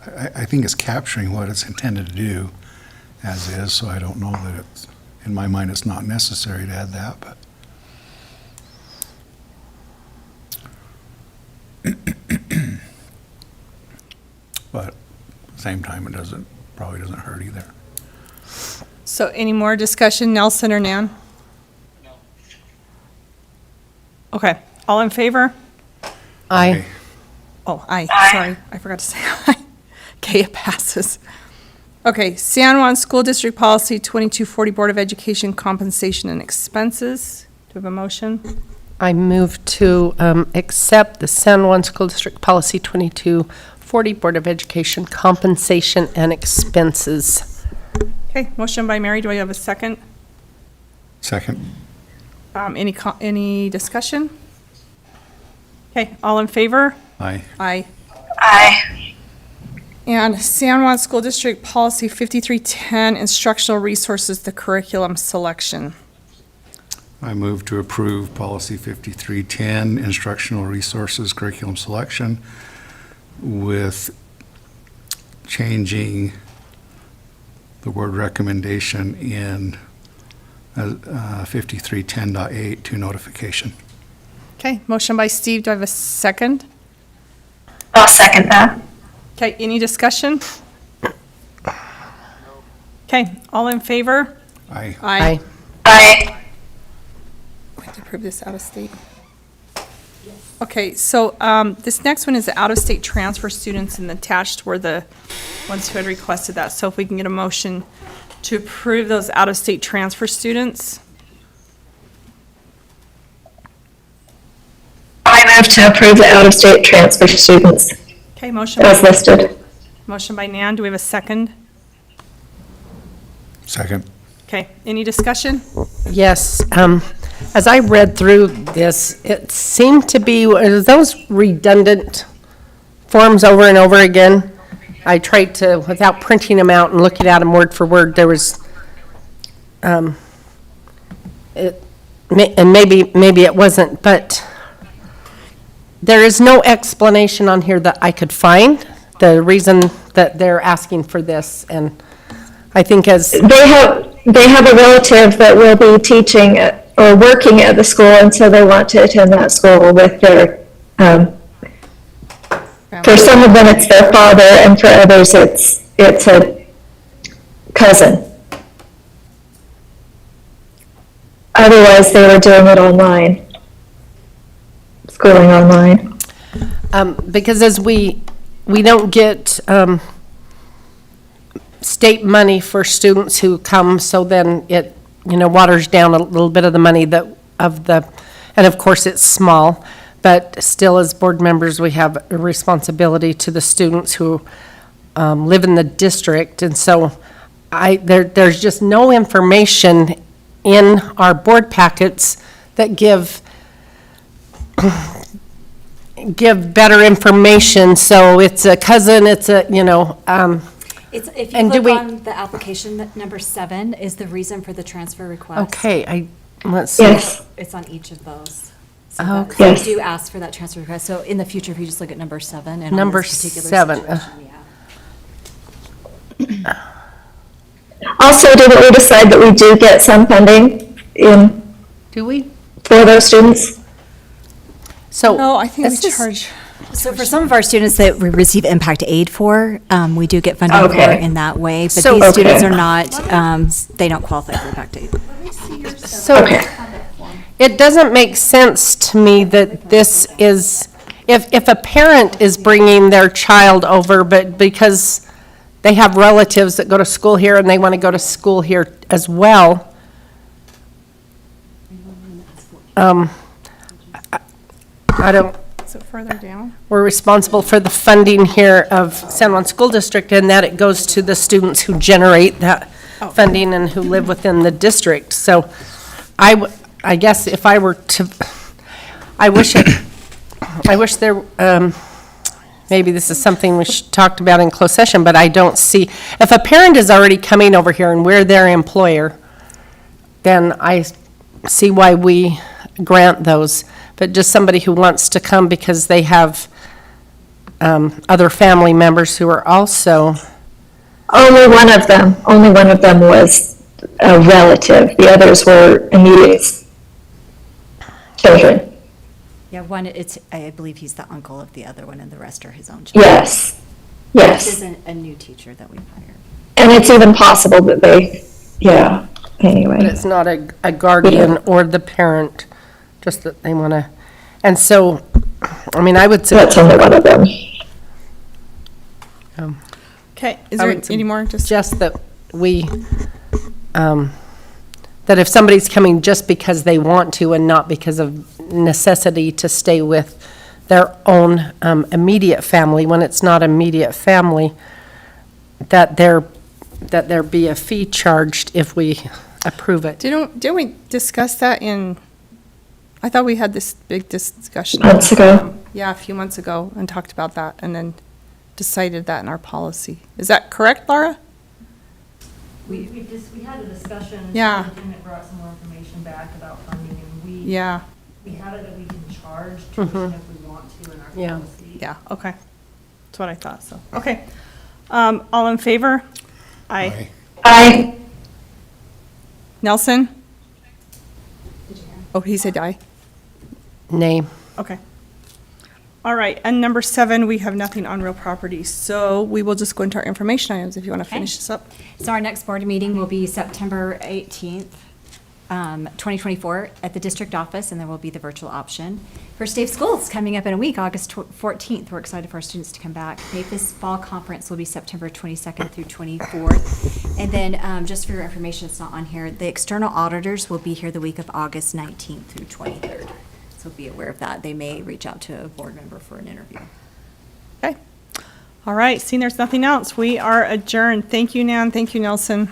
I think it's capturing what it's intended to do as is, so I don't know that it's, in my mind, it's not necessary to add that, but. But at the same time, it doesn't, probably doesn't hurt either. So any more discussion, Nelson or Nan? No. Okay, all in favor? Aye. Oh, aye, sorry, I forgot to say aye. Okay, it passes. Okay, San Juan School District Policy 2240, Board of Education Compensation and Expenses. Do we have a motion? I move to accept the San Juan School District Policy 2240, Board of Education compensation and expenses. Okay, motion by Mary, do I have a second? Second. Any discussion? Okay, all in favor? Aye. Aye. Aye. And San Juan School District Policy 5310, Instructional Resources, the curriculum selection. I move to approve Policy 5310, Instructional Resources Curriculum Selection, with changing the word recommendation in 5310.8 to notification. Okay, motion by Steve, do I have a second? I'll second that. Okay, any discussion? Okay, all in favor? Aye. Aye. Aye. We have to approve this out of state. Okay, so this next one is the out-of-state transfer students, and attached were the ones who had requested that. So if we can get a motion to approve those out-of-state transfer students. I move to approve the out-of-state transfer students Okay, motion as by, listed. motion by Nan, do we have a second? Second. Okay, any discussion? Yes, as I read through this, it seemed to be, those redundant forms over and over again. I tried to, without printing them out and looking at them word for word, there was, and maybe it wasn't, but there is no explanation on here that I could find, the reason that they're asking for this, and I think as, They have a relative that will be teaching or working at the school, and so they want to attend that school with their, for some of them, it's their father, and for others, it's a cousin. Otherwise, they were doing it online, schooling online. because as we don't get state money for students who come, so then it, waters down a little bit of the money and of course it's small, but still as board members, we have a responsibility to the students who live in the district. And so there's just no information in our board packets that give give better information, so it's a cousin, it's a, It's, if you And do click we- on the application, that number 7 is the reason for the transfer request. okay, let's see. Yes. It's on each of those. Okay. So Yes. we do ask for that transfer request. So in the future, if you just look at number 7 and on Number this particular 7, situation, yeah. Also, didn't we decide that we do get some funding in, Do we? for those students? So. No, I think we this is- charge. So for some of our students that we receive impact aid for, we do get funding for Okay. in that way. But So- these students Okay. are not, they don't qualify for impact aid. So Okay. it doesn't make sense to me that this is, if a parent is bringing their child over, but because they have relatives that go to school here and they want to go to school here as well, I don't, Is it further down? we're responsible for the funding here of San Juan School District, and that it goes to the students who generate that funding and who live within the district. So I guess if I were to, I wish there, maybe this is something we talked about in closed session, but I don't see, if a parent is already coming over here and we're their employer, then I see why we grant those. But just somebody who wants to come because they have other family members who are also, Only one of them was a relative. The others were immediate children. Yeah, one, I believe he's the uncle of the other one, and the rest are his own children. Yes, yes. This is a new teacher that we've hired. And it's even possible that but anyway. it's not a guardian or the parent, just that they want to. And so, I mean, I would say. That's only one of them. Okay, is I there would any more? Just that we, that if somebody's coming just because they want to and not because of necessity to stay with their own immediate family, when it's not immediate family, that there be a fee charged if we approve it. Didn't we discuss that I thought we had this big discussion. Months ago. Yeah, a few months ago, and talked about that, and then decided that in our policy. Is that correct, Laura? We had a discussion. Yeah. Superintendent brought some more information back about funding, and Yeah, we have it that we can charge tuition if we want to in our Yeah. policy. yeah, okay. That's what I thought, so, okay. All in favor? Aye. I, Nelson? Oh, he said aye. Nay. Okay. All right, and number 7, we have nothing on real property, so we will just go into our information items if you want to finish this up. So our next board meeting will be September 18th, 2024, at the district office, and there will be the virtual option. First day of school is coming up in a week, August 14th. We're excited for our students to come back. NAPIS Fall Conference will be September 22nd through 24th. And then, just for your information, it's not on here, the external auditors will be here the week of August 19th through 23rd. So be aware of that. They may reach out to a board member for an interview. Okay. All right, seeing there's nothing else, we are adjourned. Thank you, Nan. Thank you, Nelson.